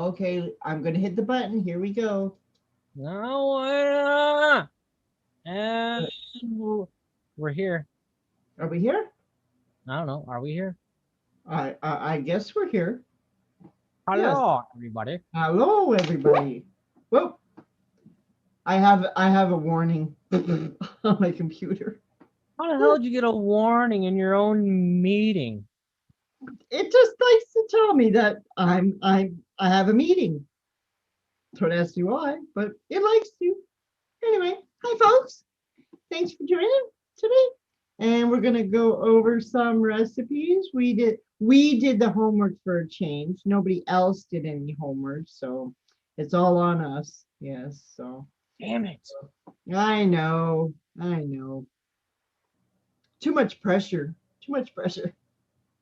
Okay, I'm gonna hit the button. Here we go. No, and we're here. Are we here? I don't know. Are we here? I guess we're here. Yes. Hello, everybody. Hello, everybody. Whoa! I have a warning on my computer. How the hell did you get a warning in your own meeting? It just likes to tell me that I have a meeting. Don't ask me why, but it likes to. Anyway, hi folks. Thanks for joining today. And we're gonna go over some recipes. We did the homework for a change. Nobody else did any homework, so it's all on us. Yes, so Damn it. I know, I know. Too much pressure. Too much pressure.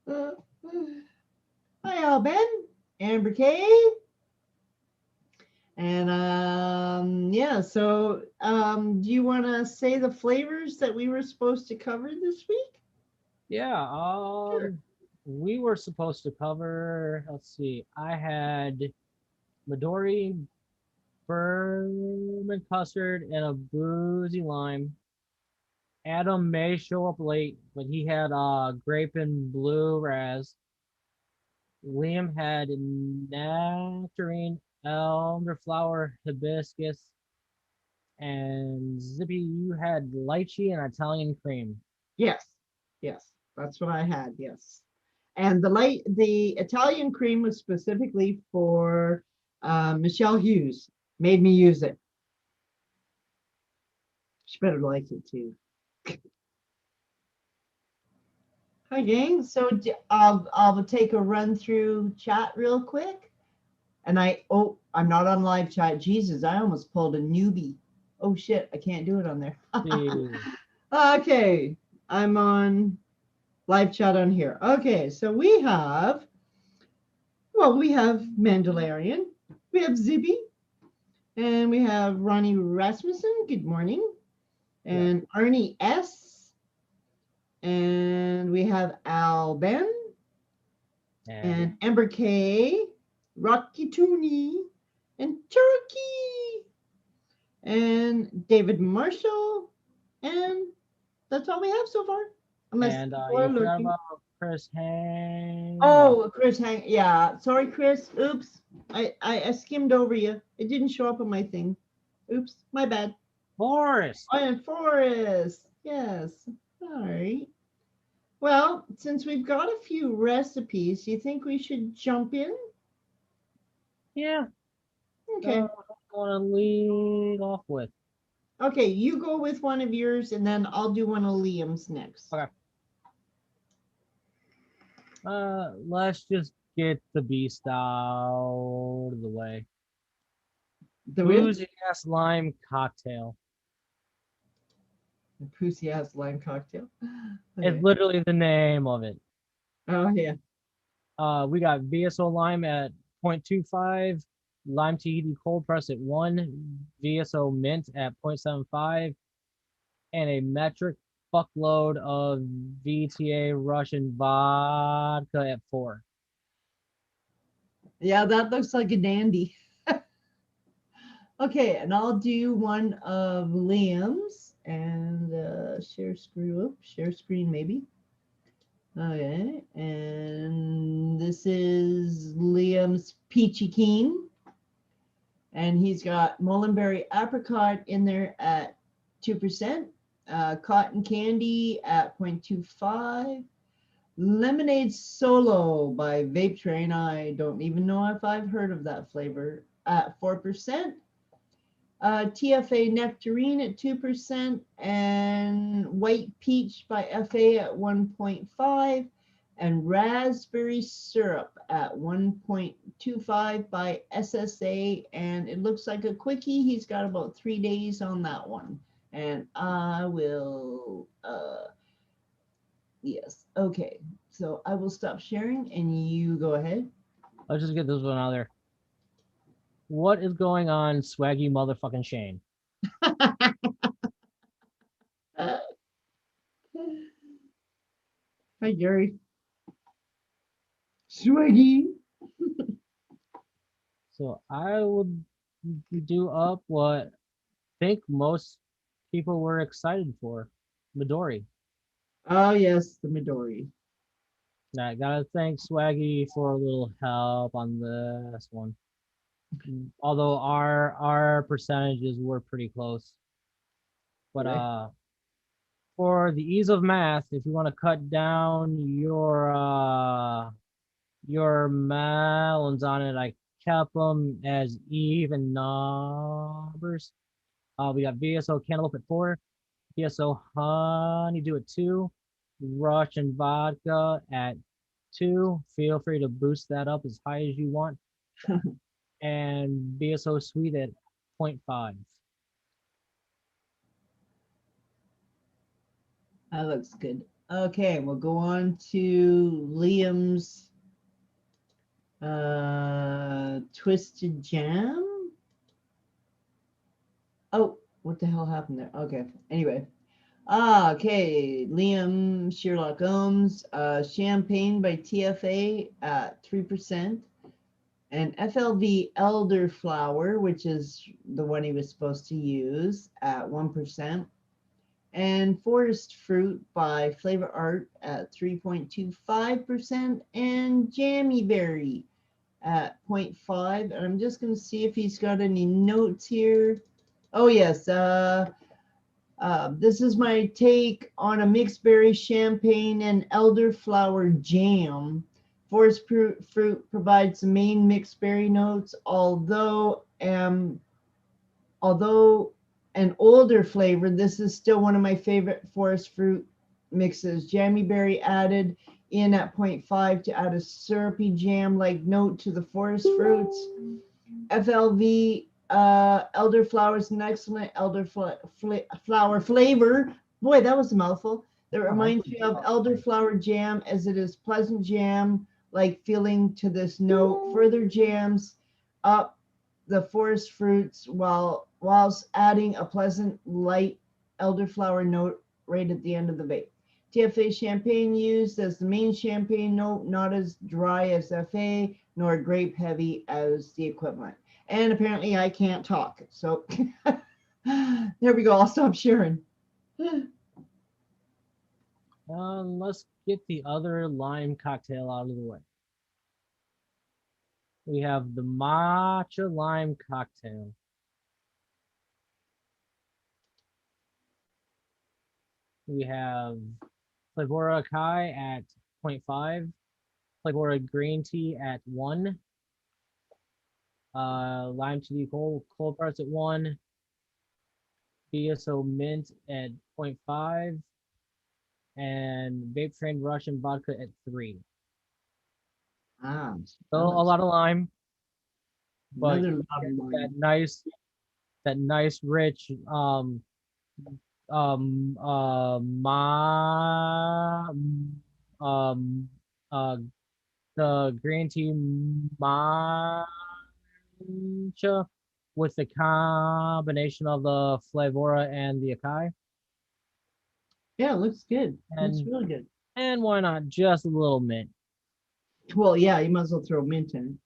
Uh, Hi, Al Ben, Amber K, and yeah. So, do you want to say the flavors that we were supposed to cover this week? Yeah, Sure. we were supposed to cover, let's see, I had Midori, Bourbon, Custard, and a boozy lime. Adam may show up late, but he had grape and blue raz. Liam had nectarine, elderflower, hibiscus, and Zippy, you had lychee and Italian cream. Yes, yes, that's what I had. Yes, and the Italian cream was specifically for Michelle Hughes. Made me use it. She better like it too. Hi, gang. So I'll take a run through chat real quick. And I'm not on live chat. Jesus, I almost pulled a newbie. Oh shit, I can't do it on there. See, Okay, I'm on live chat on here. Okay, so we have Mandalorian, we have Zibby, and we have Ronnie Rasmussen. Good morning, yeah, and Arnie S, and we have Al Ben, and and Amber K, Rocky Tooney, and Turkey, and David Marshall, and that's all we have so far. Unless people are you forgot lurking. about Chris Hang. No, Oh, Chris Hang. Yeah, sorry, Chris. Oops. I skimmed over you. It didn't show up on my thing. Oops, my bad. Forrest. Oh, and Forrest. Yes. All right. Well, since we've got a few recipes, do you think we should jump in? Yeah, Okay. I want to lead off with. Okay, you go with one of yours, and then I'll do one of Liam's next. Okay, let's just get the beast out of the way. The which? Boozy ass lime cocktail. The Pussy ass lime cocktail. It's Okay. literally the name of it. Oh yeah. We got VSO lime at 0.25, lime Tahiti cold press at 1, VSO mint at 0.75, and a metric fuckload of VTA Russian vodka at 4. Yeah, that looks like a dandy. Okay, and I'll do one of Liam's and share screen maybe. Okay, and this is Liam's Peachy Keen, and he's got Mullenberry Apricot in there at 2%, Cotton Candy at 0.25, Lemonade Solo by Vape Train. I don't even know if I've heard of that flavor at 4%. TFA Nectarine at 2%, and White Peach by FA at 1.5, and Raspberry Syrup at 1.25 by SSA. And it looks like a quickie. He's got about 3 days on that one. And I will, yes, okay. So I will stop sharing and you go ahead. Let's just get this one out there. What is going on, swaggy motherfucking Shane? Hi, Gary. Swaggy. So I would do up what I think most people were excited for, Midori. Oh yes, the Midori. I gotta thank Swaggy for a little help on this one. Although our percentages were pretty close. But Okay. for the ease of math, if you want to cut down your melons on it, I kept them as even numbers. We got VSO Cantaloupe at 4, VSO Honeydew at 2, Russian Vodka at 2. Feel free to boost that up as high as you want. And VSO Sweet at 0.5. That looks good. Okay, we'll go on to Liam's Twisted Jam. Oh, what the hell happened there? Okay, anyway. Okay, Liam Sherlock Holmes, Champagne by TFA at 3%, and FLV Elderflower, which is the one he was supposed to use, at 1%. And Forest Fruit by Flavor Art at 3.25%, and Jammy Berry at 0.5. And I'm just going to see if he's got any notes here. Oh, yes. This is my take on a mixed berry champagne and elderflower jam. Forest fruit provides the main mixed berry notes, although an older flavor, this is still one of my favorite forest fruit mixes. Jammy berry added in at 0.5 to add a syrupy jam-like note to the forest fruits. FLV elderflower is an excellent elderflower flavor. Boy, that was a mouthful. That reminds me of elderflower jam, as it is pleasant jam-like feeling to this note. Further jams up the forest fruits whilst adding a pleasant light elderflower note right at the end of the vape. TFA champagne used as the main champagne note, not as dry as FA, nor grape heavy as the equivalent. And apparently I can't talk. So there we go. I'll stop sharing. Let's get the other lime cocktail out of the way. We have the matcha lime cocktail. We have Flavora Kai at 0.5, Flavora Green Tea at 1, Lime Tea cold parts at 1, BSO Mint at 0.5, and Vape Train Russian Vodka at 3. Still a lot of lime, but Another you lot get of lime. that nice rich ma the green tea matcha with the combination of the flavora and the acai. Yeah, it looks good. Looks And really good. and why not just a little mint? Well, yeah, you might as well throw mint in.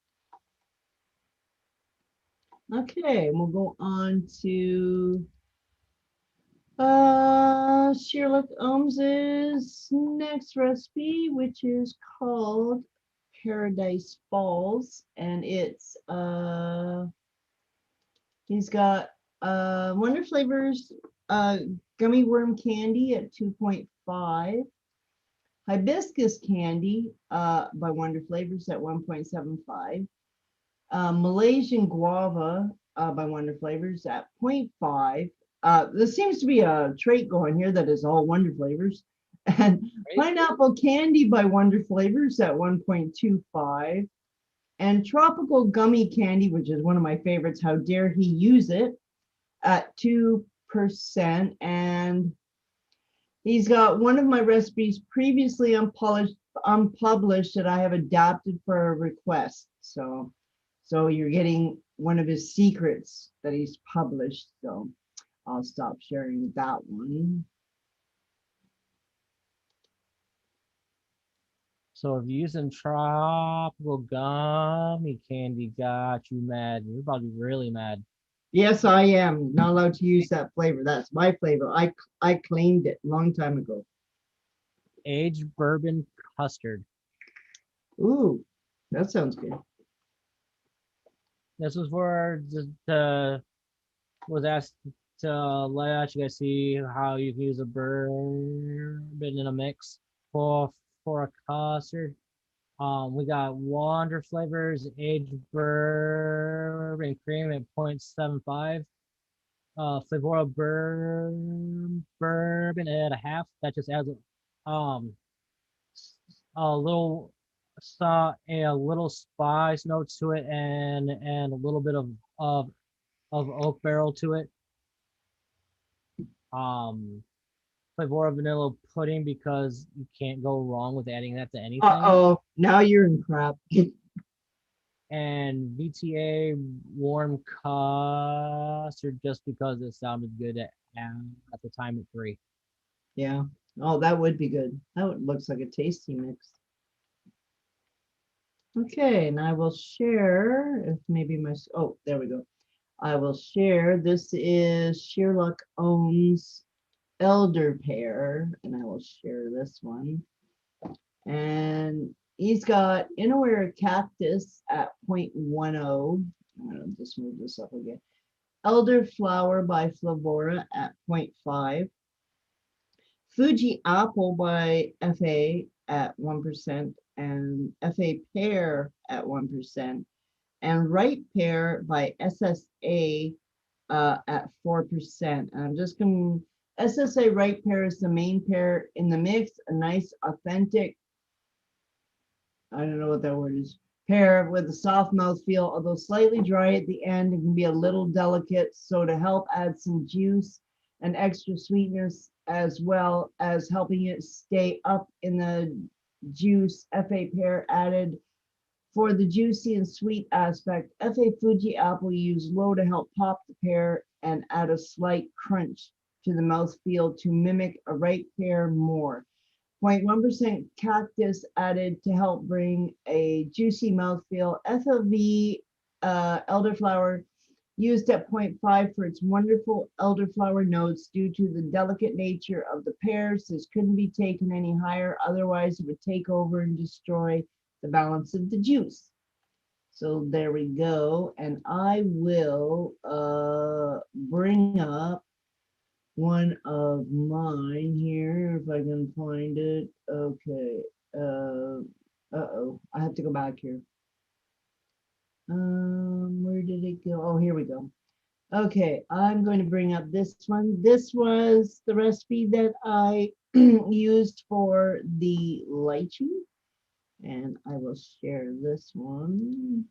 Okay, we'll go on to Sherlock Holmes's next recipe, which is called Paradise Falls, and it's he's got Wonder Flavors gummy worm candy at 2.5, hibiscus candy by Wonder Flavors at 1.75, Malaysian guava by Wonder Flavors at 0.5. This seems to be a trait going here that is all Wonder Flavors. And pineapple candy by Wonder Flavors at 1.25. And tropical gummy candy, which is one of my favorites, how dare he use it, at 2%. And he's got one of my recipes previously unpublished that I have adapted for a request. So you're getting one of his secrets that he's published. So I'll stop sharing that one. So if you're using tropical gummy candy got you mad, you're about to be really mad. Yes, I am not allowed to use that flavor. That's my flavor. I claimed it a long time ago. Aged bourbon custard. Ooh, that sounds good. This was for just was asked to let you guys see how you can use a bourbon in a mix for a custard. We got Wonder Flavors aged bourbon cream at 0.75. Flavor bourbon at a half. That just adds um a little a little spice notes to it and a little bit of oak barrel to it. Um, Flavor vanilla pudding because you can't go wrong with adding that to anything. Uh-oh, now you're in crap. And VTA warm custard just because it sounded good at the time at 3. Yeah. Oh, that would be good. Looks like a tasty mix. Okay, and I will share if maybe oh, there we go. I will share. This is Sherlock owns elder pear, and I will share this one. And he's got Inaware cactus at 0.10. I'll just move this up again. Elderflower by Flavora at 0.5. Fuji apple by FA at 1%, and FA pear at 1%, and ripe pear by SSA at 4%. And I'm just going to SSA ripe pear is the main pear in the mix, a nice authentic, I don't know what that word is, pear with a soft mouthfeel, although slightly dry at the end and can be a little delicate. So to help add some juice and extra sweetness as well as helping it stay up in the juice, FA pear added for the juicy and sweet aspect. FA Fuji apple used low to help pop the pear and add a slight crunch to the mouthfeel to mimic a ripe pear more. 0.1% cactus added to help bring a juicy mouthfeel. FLV elderflower used at 0.5 for its wonderful elderflower notes due to the delicate nature of the pears. This couldn't be taken any higher, otherwise it would take over and destroy the balance of the juice. So there we go. And I will bring up one of mine here if I can find it. Okay. Uh-oh. I have to go back here. Where did it go? Oh, here we go. Okay, I'm going to bring up this one. This was the recipe that I used for the lychee, and I will share this one.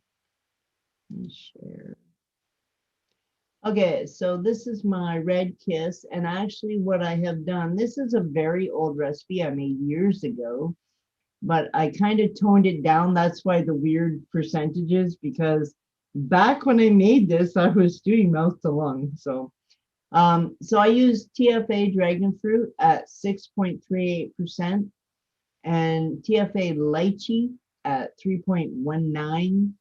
And share. Okay, so this is my red kiss, and actually what I have done, this is a very old recipe I made years ago, but I kind of toned it down. That's why the weird percentages, because back when I made this, I was doing mouth to lung. So I used TFA dragon fruit at 6.38% and TFA lychee at 3.19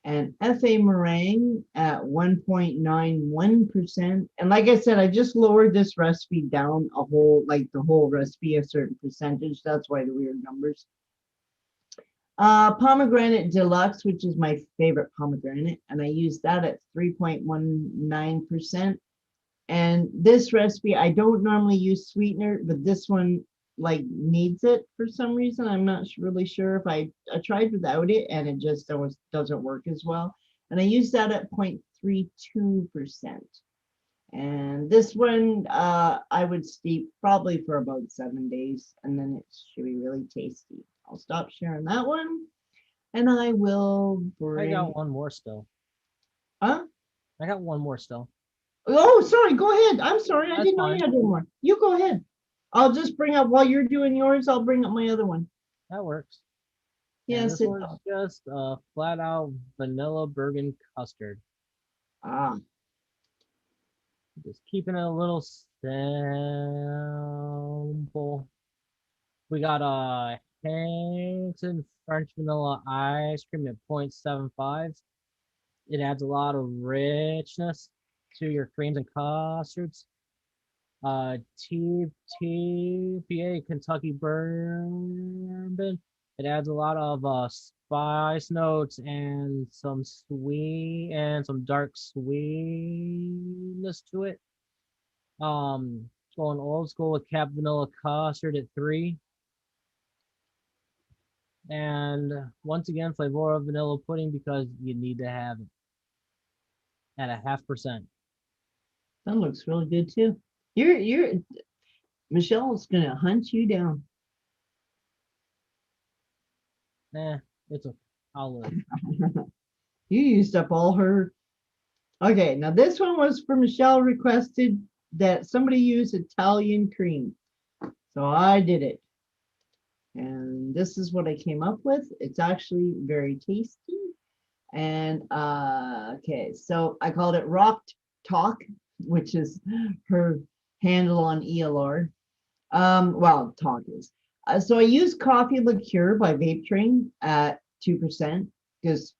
and FA meringue at 1.91%. And like I said, I just lowered this recipe down a whole, like the whole recipe, a certain percentage. That's why the weird numbers. Pomegranate deluxe, which is my favorite pomegranate, and I used that at 3.19%. And this recipe, I don't normally use sweetener, but this one like needs it for some reason. I'm not really sure if I tried without it and it just doesn't work as well. And I used that at 0.32%. And this one, I would steep probably for about 7 days, and then it should be really tasty. I'll stop sharing that one, and I will I bring. got one more still. Huh? I got one more still. Oh, sorry. Go ahead. I'm sorry. I That's didn't know you had one more. You go ahead. I'll just bring up while you're doing yours. I'll bring up my other one. That works. And Yes, this it one's does. just flat out vanilla bourbon custard. Ah, Just keeping it a little simple. We got a Hankton French vanilla ice cream at 0.75. It adds a lot of richness to your creams and custards. TPA Kentucky Bourbon. It adds a lot of spice notes and some dark sweetness to it. Going old school with Cap Vanilla Custard at 3. And once again, Flavora Vanilla Pudding because you need to have it at a 0.5%. That looks really good too. You're Michelle's gonna hunt you down. It's a I'll live. You used up all her. Okay, now this one was for Michelle requested that somebody use Italian cream. So I did it. And this is what I came up with. It's actually very tasty. And okay, so I called it Rock Talk, which is her handle on ELR. Well, Talk is. So I used coffee liqueur by Vape Train at 2% because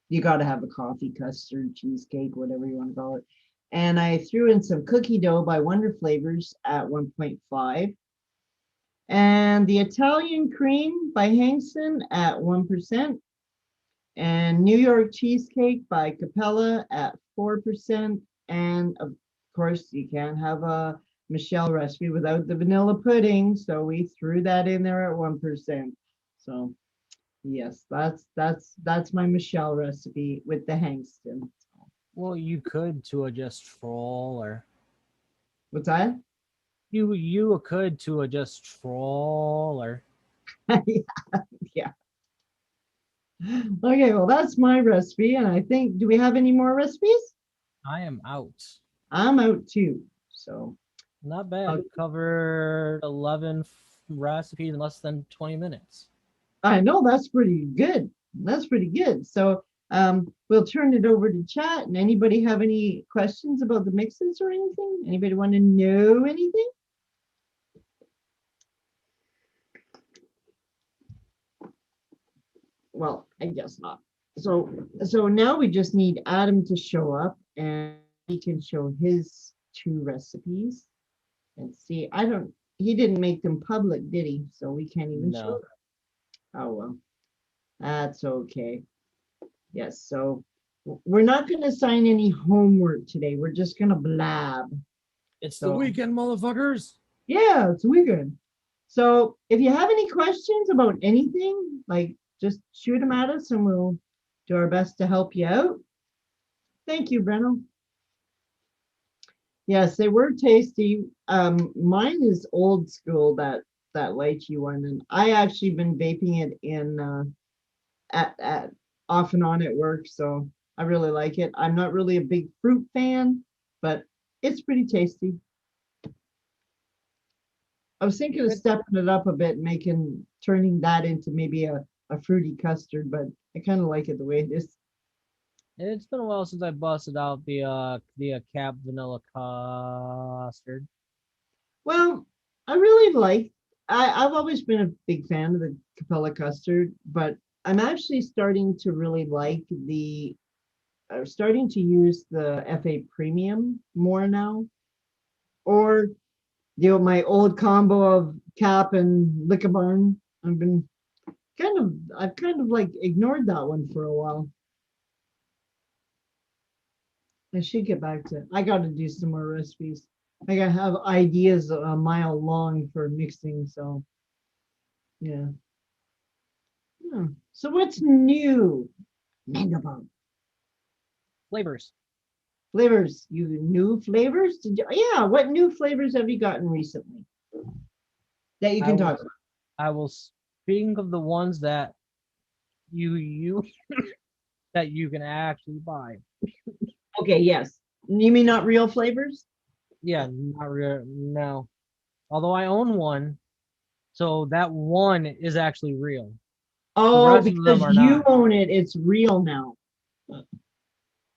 you got to have a coffee custard, cheesecake, whatever you want to call it. And I threw in some cookie dough by Wonder Flavors at 1.5. And the Italian cream by Hankson at 1%. And New York cheesecake by Capella at 4%. And of course, you can't have a Michelle recipe without the vanilla pudding. So we threw that in there at 1%. So yes, that's my Michelle recipe with the Hangston. Well, you could to a just troller. What's that? You could to a just troller. Yeah. Okay, well, that's my recipe. And I think, do we have any more recipes? I am out. I'm out too. So Not bad. Covered 11 recipes in less than 20 minutes. I know that's pretty good. That's pretty good. So we'll turn it over to chat. And anybody have any questions about the mixes or anything? Anybody want to know anything? Well, I guess not. So now we just need Adam to show up and he can show his 2 recipes and see. He didn't make them public, did he? So we can't even show them. Oh, well, that's okay. Yes, so we're not going to assign any homework today. We're just going to blab. It's the weekend, motherfuckers. Yeah, it's weekend. So if you have any questions about anything, like just shoot them at us and we'll do our best to help you out. Thank you, Breno. Yes, they were tasty. Mine is old school, that lychee one, and I actually been vaping it in at off and on at work, so I really like it. I'm not really a big fruit fan, but it's pretty tasty. I was thinking of stepping it up a bit, turning that into maybe a fruity custard, but I kind of like it the way it is. It's been a while since I busted out the Cap Vanilla Custard. Well, I really like. I've always been a big fan of the Capella custard, but I'm actually starting to really like starting to use the FA Premium more now, or my old combo of Cap and Liquor Barn. I've kind of like ignored that one for a while. I should get back to it. I got to do some more recipes. I gotta have ideas a mile long for mixing. So, yeah. So what's new? Mandelbaum. Flavors. Flavors. You new flavors? Yeah. What new flavors have you gotten recently that you can talk about? I will speak of the ones that you that you can actually buy. Okay. Yes. You mean not real flavors? Yeah, not real. No. Although I own one, so that one is actually real. Oh, because you own it, it's real now.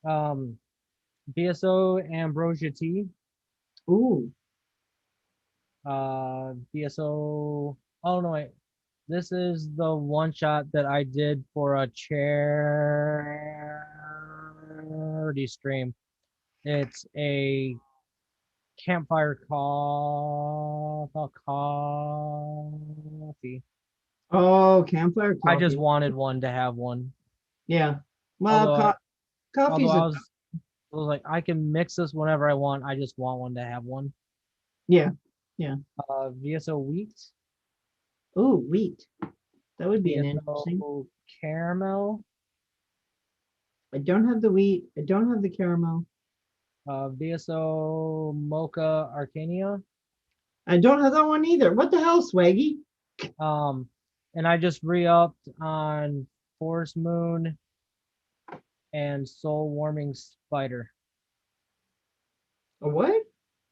BSO Ambrosia Tea. Ooh. BSO. Oh no, wait. This is the one shot that I did for a charity stream. It's a campfire coffee. Oh, campfire I just coffee. wanted one to have one. Yeah. Well, Although although coffee's a I was like, I can mix this whenever I want. I just want one to have one. yeah. Yeah. VSO wheat, Oh, wheat. That would be an interesting. VSO caramel, I don't have the wheat. I don't have the caramel. VSO mocha arcania. I don't have that one either. What the hell, Swaggy? Um, and I just re-upped on Forest Moon and Soul Warming Spider. A what?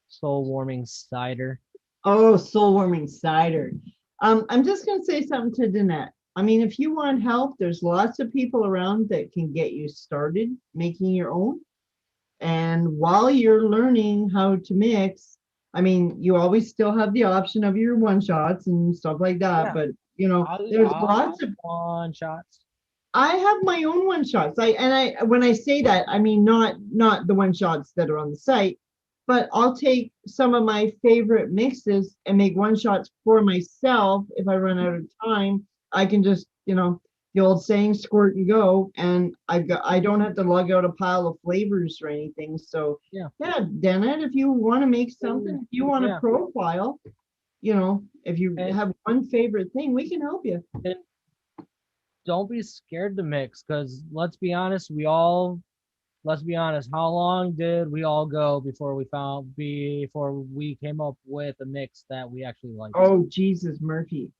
Soul Warming Cider. Oh, soul warming cider. I'm just gonna say something to Danette. I mean, if you want help, there's lots of people around that can get you started making your own. And while you're learning how to mix, I mean, you always still have the option of your one shots and stuff like that. Yeah, But there's I'll lots of one shots. I have my own one shots. I when I say that, I mean not the one shots that are on the site, but I'll take some of my favorite mixes and make one shots for myself. If I run out of time, I can just, the old saying, squirt and go, and I don't have to lug out a pile of flavors or anything. So Yeah. yeah, Dennett, if you want to make something, if you want to Yeah. profile, if you have one favorite thing, we can help you. And don't be scared to mix, because let's be honest, how long did we all go before we came up with a mix that we actually liked? Oh, Jesus, Murphy.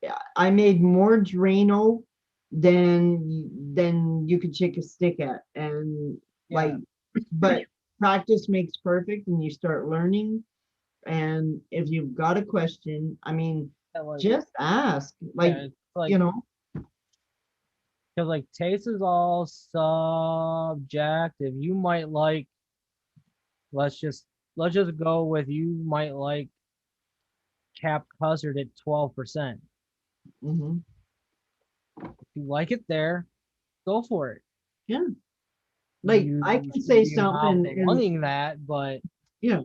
Yeah, I made more Drano than you could shake a stick at. And like, but practice makes perfect, and you start learning. And if you've got a question, I mean, just ask. Because taste is all subjective. You might like, let's just go with, you might like cap custard at 12%. Mm-hmm. If you like it there, go for it. Yeah. Like, I can say something wanting that, but yeah.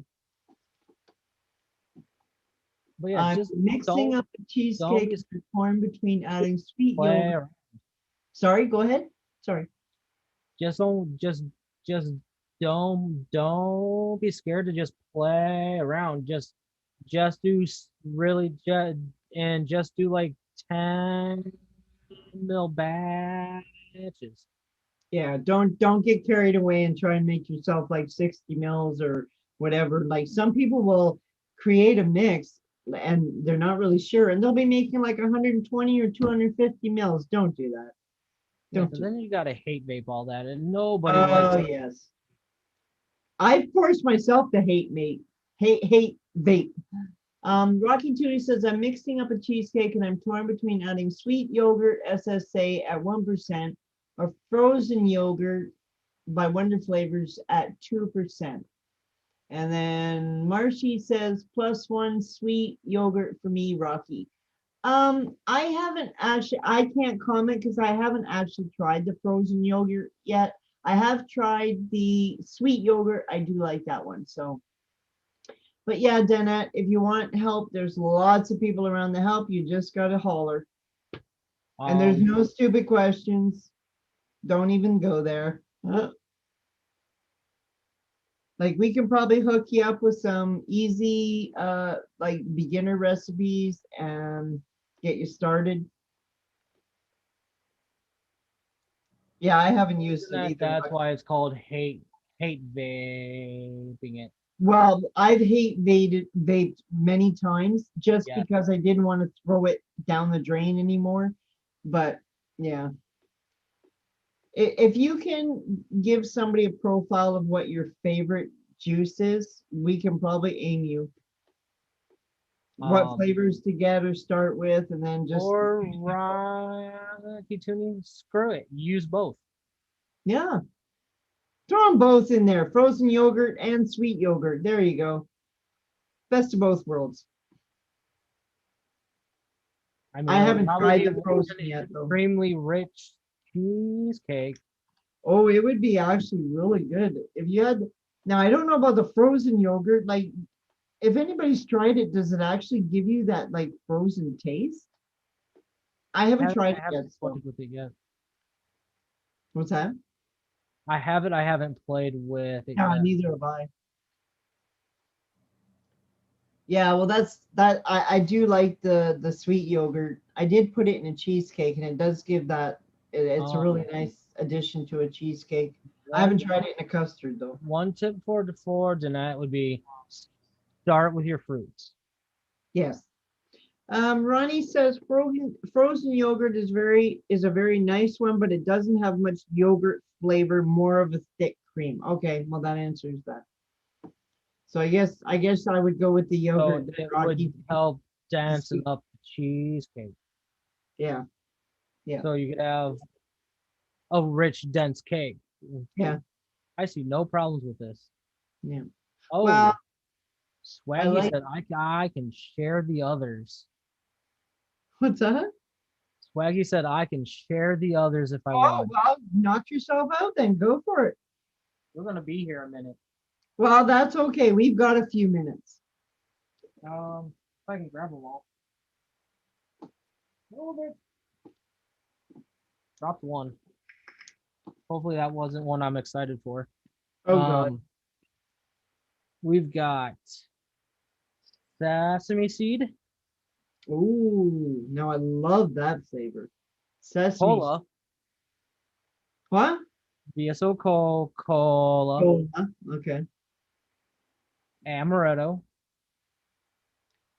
But yeah, just mixing up the cheesecake is torn between adding sweet yogurt. Sorry, go ahead. Sorry. Just don't be scared to just play around. Just do really just do like 10 mil batches. Yeah, don't get carried away and try and make yourself like 60 mils or whatever. Like, some people will create a mix and they're not really sure, and they'll be making like 120 or 250 mils. Don't do that. Then you gotta hate vape all that, and nobody likes it. Yes. I forced myself to hate vape. Rocky Tootie says, I'm mixing up a cheesecake and I'm torn between adding sweet yogurt SSA at 1% or frozen yogurt by Wonder Flavors at 2%. And then Marshy says, +1 sweet yogurt for me, Rocky. I can't comment because I haven't actually tried the frozen yogurt yet. I have tried the sweet yogurt. I do like that one. So, but yeah, Danette, if you want help, there's lots of people around to help. You just got to holler. And there's no stupid questions. Don't even go there. Like, we can probably hook you up with some easy, like beginner recipes and get you started. Yeah, I haven't used it either. That's why it's called hate vaping it. Well, I've vaped many times just because I didn't want to throw it down the drain anymore. But yeah, if you can give somebody a profile of what your favorite juice is, we can probably aim you what flavors to get or start with, and then just screw it, use both. Yeah, throw them both in there, frozen yogurt and sweet yogurt. There you go, best of both worlds. I mean, I it'll haven't probably tried be the frozen yet though. extremely rich cheesecake. Oh, it would be actually really good if you had. Now I don't know about the frozen yogurt. Like, if anybody's tried it, does it actually give you that like frozen taste? I haven't tried I it haven't yet. So played with it yet. what's that? I have it. I haven't played with it Yeah, yet. neither have I. Yeah, well, that's that. I do like the sweet yogurt. I did put it in a cheesecake, and it does give that. It's a really nice addition to a cheesecake. I haven't tried it in a custard though. One tip for Jeanette would be start with your fruits. Yes. Ronnie says frozen yogurt is a very nice one, but it doesn't have much yogurt flavor, more of a thick cream. Okay, well that answers that. So I guess I would go with the So yogurt that it Rocky. would help dance Sweet. up the cheesecake. Yeah, yeah, So you could have a rich, dense cake. yeah, I see no problems with this. yeah. Oh, Well, I Swaggy like said I can share the others. what's that? Swaggy said I can share the others if I Oh, want. well, knock yourself out then. Go for it. We're gonna be here a minute. Well, that's okay. We've got a few minutes. If I can grab them all. Oh, dropped one. Hopefully that wasn't one I'm excited for. Oh God. We've got sesame seed, Ooh, now I love that flavor. Sesame. cola, What? VSO cola, Cola. Okay. amaretto,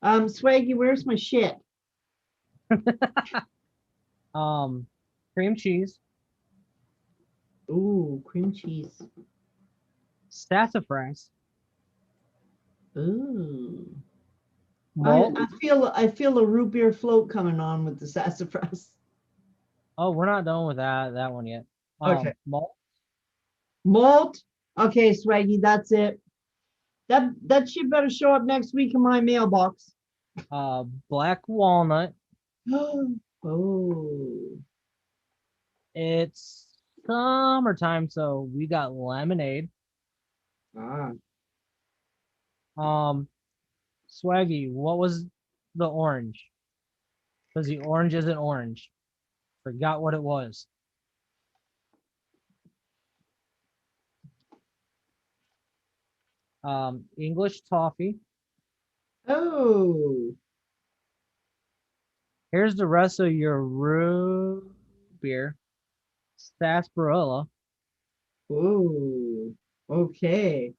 Swaggy, where's my shit? cream cheese, Ooh, cream cheese. sassafras, Ooh. malt. I feel a root beer float coming on with the sassafras. Oh, we're not done with that one yet. Okay. Malt, Malt. Okay, Swaggy, that's it. That shit better show up next week in my mailbox. black walnut. Oh. It's summertime, so we got lemonade. Ah. Swaggy, what was the orange? Because the orange isn't orange. Forgot what it was. English toffee. Oh. Here's the rest of your root beer. Sarsaparilla, Ooh. Okay.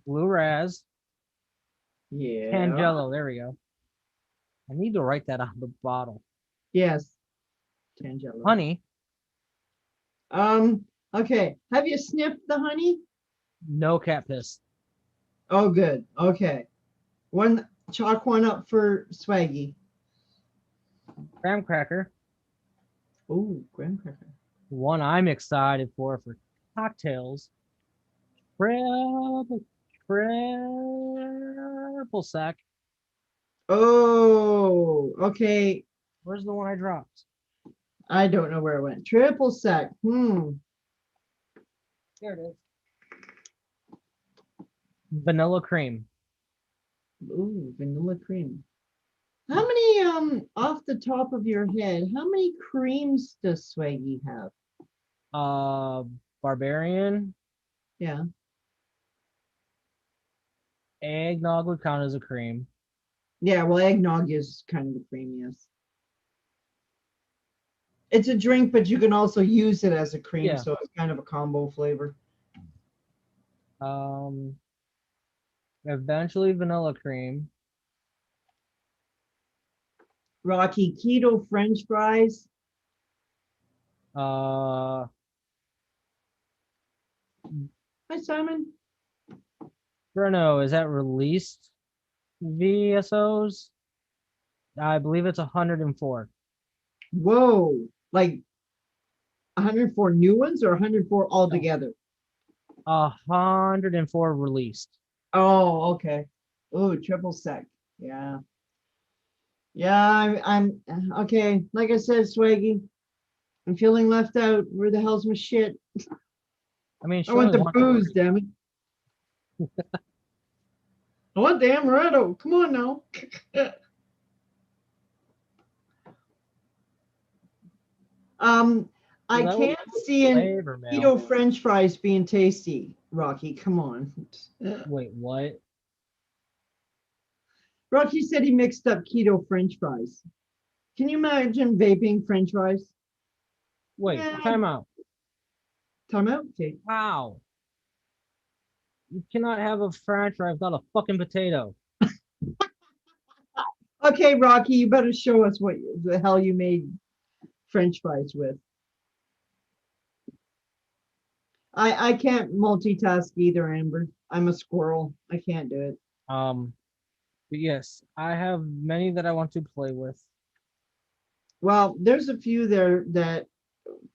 blue raz, Yeah. Tangelo. There we go. I need to write that on the bottle. Yes. Tangelo. Honey, Okay. Have you sniffed the honey? no cat piss. Oh, good. Okay. Chalk one up for Swaggy. Graham cracker. Oh, graham cracker. One I'm excited for cocktails. Triple, triple sec. Oh, okay. Where's the one I dropped? I don't know where it went. Triple sec. There it is. Vanilla cream. Ooh, vanilla cream. How many, off the top of your head, how many creams does Swaggy have? Barbarian. Yeah. Eggnog would count as a cream. Yeah, well, eggnog is kind of the cream, yes. It's a drink, but you can also use it as a cream, Yeah. so it's kind of a combo flavor. Eventually vanilla cream. Rocky, keto French fries. Uh, Hi, Simon. Bruno, is that released VSOs? I believe it's 104. Whoa, like 104 new ones or 104 altogether? 104 released. Oh, okay. Oh, triple sec. Yeah. Yeah, I'm okay. Like I said, Swaggy, I'm feeling left out. Where the hell's my shit? I mean, I she want only the won booze, 3. damn it. I want the amaretto. Come on now. um, So I that was can't see an flavor mail. keto French fries being tasty. Rocky, come on. Wait, what? Rocky said he mixed up keto French fries. Can you imagine vaping French fries? Wait, Yeah, time out. time out. Okay. Wow. You cannot have a french fry without a fucking potato. Okay, Rocky, you better show us what the hell you made French fries with. I can't multitask either, Amber. I'm a squirrel. I can't do it. Um, but yes, I have many that I want to play with. Well, there's a few there that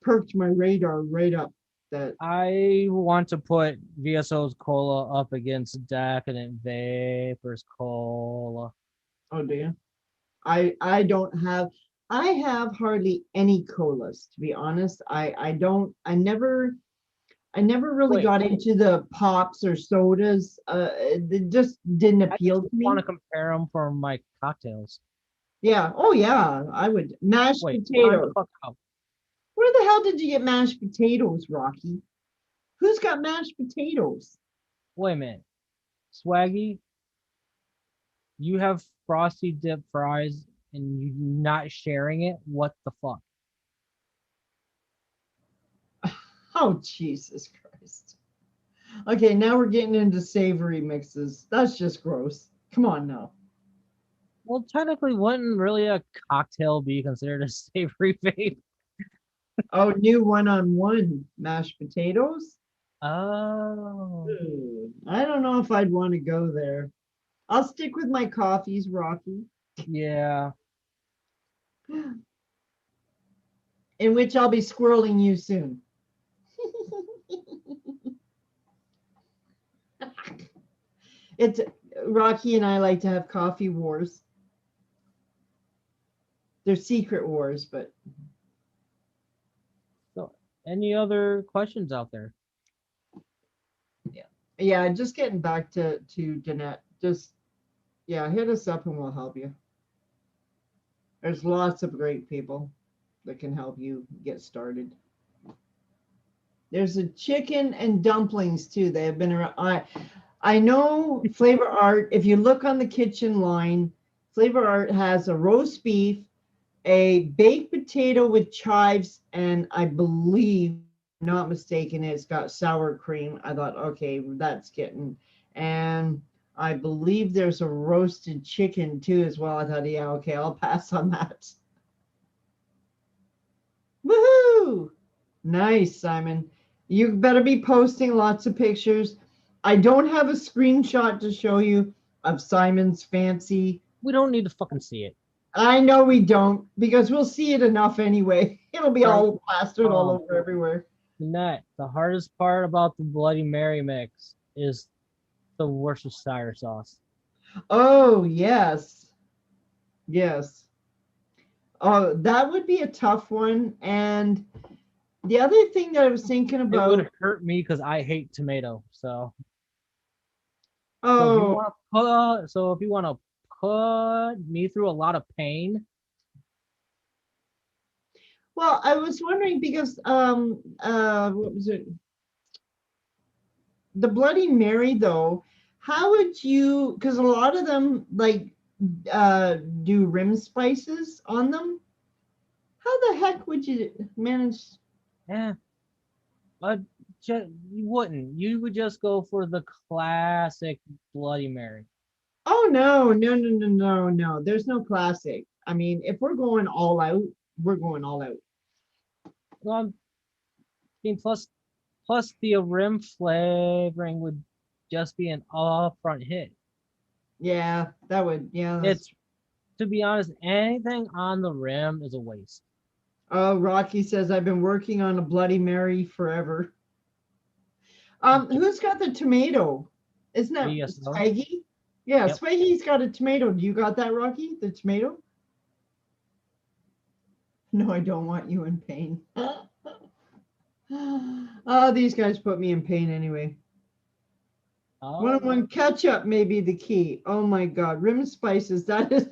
perked my radar right up. That I want to put VSO's Cola up against Decadent Vapors Cola. oh dear. I don't have I have hardly any colas to be honest. I never really Wait, got into the pops or sodas. It just didn't I just appeal to want me. to compare them for my cocktails. Yeah. Oh yeah. I would mashed Wait, time the potatoes. fuck out. Where the hell did you get mashed potatoes, Rocky? Who's got mashed potatoes? Wait a minute. Swaggy, you have frosty dip fries and you not sharing it? What the fuck? Oh Jesus Christ. Okay, now we're getting into savory mixes. That's just gross. Come on now. Well, technically, wouldn't really a cocktail be considered a savory vape? Oh, new one-on-one mashed potatoes? Oh, I don't know if I'd want to go there. I'll stick with my coffees, Rocky, yeah. in which I'll be squirreling you soon. It's Rocky and I like to have coffee wars. They're secret wars, but So, any other questions out there? yeah, just getting back to Danette. Just yeah, hit us up and we'll help you. There's lots of great people that can help you get started. There's a chicken and dumplings too. They have been around. I know Flavor Art. If you look on the kitchen line, Flavor Art has a roast beef, a baked potato with chives, and I believe, not mistaken, it's got sour cream. I thought, okay, that's getting, and I believe there's a roasted chicken too as well. I thought, yeah, okay, I'll pass on that. Woohoo! Nice, Simon. You better be posting lots of pictures. I don't have a screenshot to show you of Simon's fancy. We don't need to fucking see it. I know we don't because we'll see it enough anyway. It'll be Right. all plastered all over everywhere. Net. The hardest part about the Bloody Mary mix is the Worcestershire sauce. Oh, yes. Yes. Oh, that would be a tough one. And the other thing that I was thinking It about, would hurt me because I hate tomato. So, oh, so if you want to put me through a lot of pain, well, I was wondering because what was it? The Bloody Mary though, how would you, because a lot of them like do rim spices on them. How the heck would you manage? yeah, but you wouldn't. You would just go for the classic Bloody Mary. Oh no, no, no, no, no, no. There's no classic. I mean, if we're going all out, we're going all out. Well, I mean, plus the rim flavoring would just be an upfront hit. Yeah, that would, yeah. It's to be honest, anything on the rim is a waste. Oh, Rocky says I've been working on a Bloody Mary forever. Who's got the tomato? Isn't that VSO. Swaggy? Yeah, Yep. Swaggy's got a tomato. Do you got that, Rocky? The tomato? No, I don't want you in pain. Oh, these guys put me in pain anyway. Oh, One ketchup may be the key. Oh my God, rim spices. That is.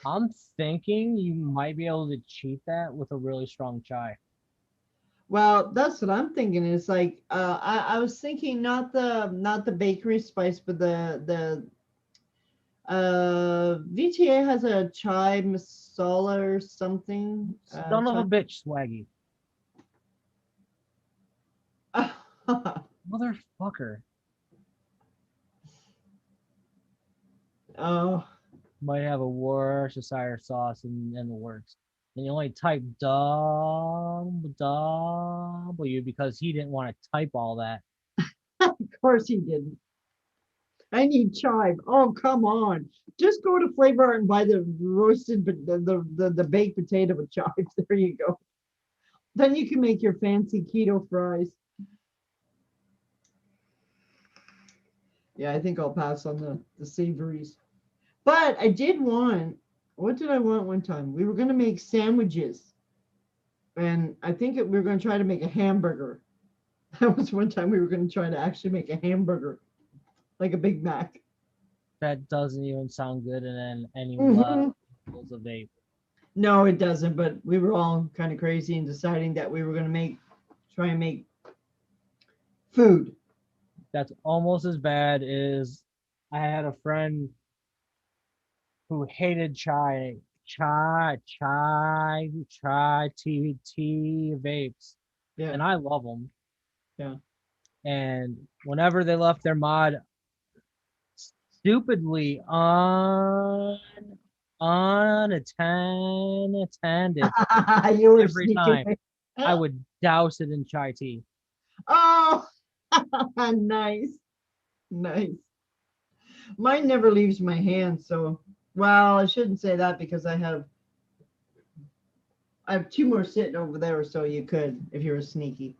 I'm thinking you might be able to cheat that with a really strong chai. Well, that's what I'm thinking. It's like I was thinking not the bakery spice, but the VTA has a chai masala or something. Son of a bitch, Swaggy. Motherfucker. Oh, Might have a Worcestershire sauce in the works. And you only type W because he didn't want to type all that. of course he didn't. I need chive. Oh, come on. Just go to Flavor Art and buy the roasted, but the baked potato with chives. There you go. Then you can make your fancy keto fries. Yeah, I think I'll pass on the savories. But I did want, what did I want one time? We were going to make sandwiches. And I think we were going to try to make a hamburger. That was one time we were going to try to actually make a hamburger, like a Big Mac. That doesn't even sound good in any Mhm. levels of vape. No, it doesn't. But we were all kind of crazy in deciding that we were going to try and make food. That's almost as bad as I had a friend who hated chai, tea vapes, Yeah. and I love them. Yeah. And whenever they left their mod, stupidly unattended You were every sneaking time, away. I would douse it in chai tea. Oh, nice. Nice. Mine never leaves my hand. So, well, I shouldn't say that because I have two more sitting over there, so you could if you were sneaky.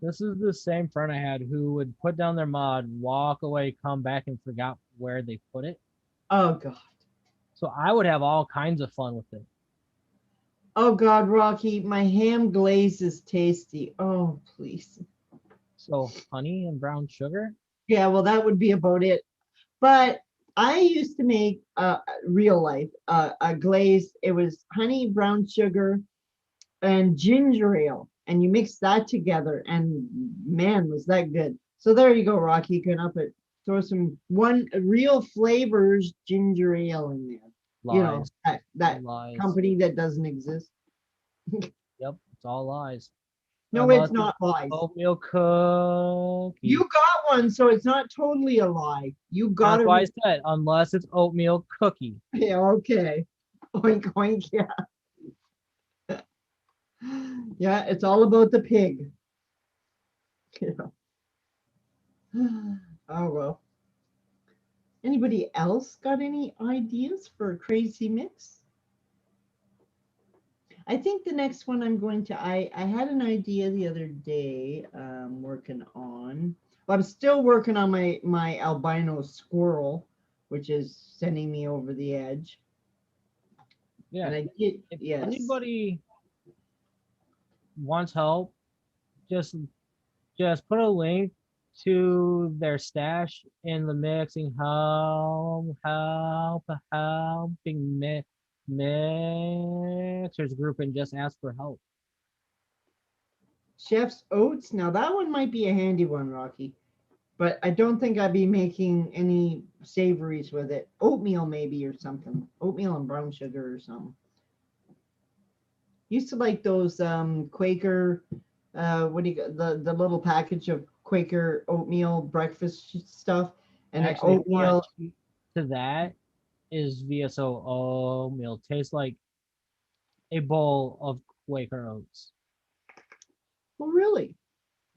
This is the same friend I had who would put down their mod, walk away, come back, and forgot where they put it. Oh God. So I would have all kinds of fun with it. Oh God, Rocky, my ham glaze is tasty. Oh, please. So honey and brown sugar. Yeah, well, that would be about it. But I used to make real life a glaze. It was honey, brown sugar, and ginger ale, and you mix that together, and man, was that good. So there you go, Rocky. You can throw some one real flavors ginger ale in there. You know, Lies. that Lies. company that doesn't exist. Yep, it's all lies. No, it's Unless it's not lies. oatmeal cookie. You got one, so it's not totally a lie. You got That's a why I said unless it's oatmeal cookie. yeah, okay. Oink oink, yeah. Yeah, it's all about the pig. Oh well. Anybody else got any ideas for a crazy mix? I think the next one I'm going to I had an idea the other day working on. Well, I'm still working on my albino squirrel, which is sending me over the edge. Yeah. And I did If yes. anybody wants help, just put a link to their stash in the mixing helping mixers group and just ask for help. Chef's oats. Now that one might be a handy one, Rocky. But I don't think I'd be making any savories with it. Oatmeal maybe or something. Oatmeal and brown sugar or something. Used to like those Quaker what do you the little package of Quaker oatmeal breakfast stuff and the Actually, if you want oatmeal. to tweak to that, is VSO oatmeal. Tastes like a bowl of Quaker oats. Well, really,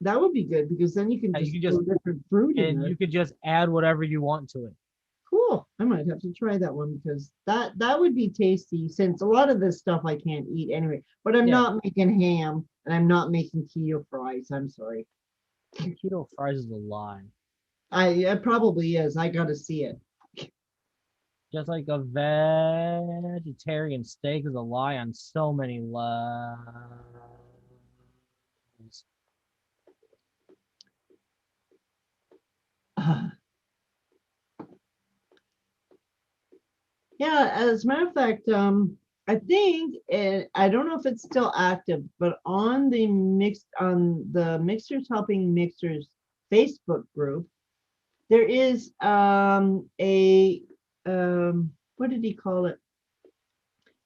that would be good because then you can You just can just throw different fruit in and there. you could just add whatever you want to it. Cool. I might have to try that one because that would be tasty since a lot of this stuff I can't eat anyway. But I'm Yeah, not making ham and I'm not making keto fries. I'm sorry. keto fries is a lie. It probably is. I got to see it. Just like a vegetarian steak is a lie on so many levels. Yeah, as a matter of fact, I think I don't know if it's still active, but on the Mixers Helping Mixers Facebook group, there is a what did he call it?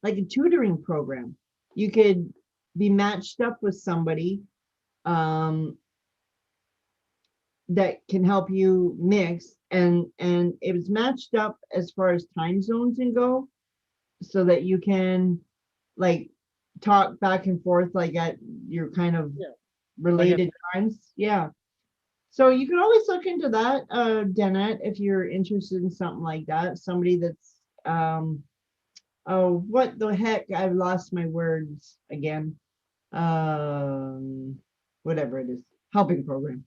Like a tutoring program. You could be matched up with somebody um, that can help you mix, and it was matched up as far as time zones and go, so that you can like talk back and forth like at your kind of Yeah. Like if related times. Yeah. So you can always look into that, Danette, if you're interested in something like that. Somebody that's oh, what the heck? I've lost my words again. Um, Whatever it is, helping program.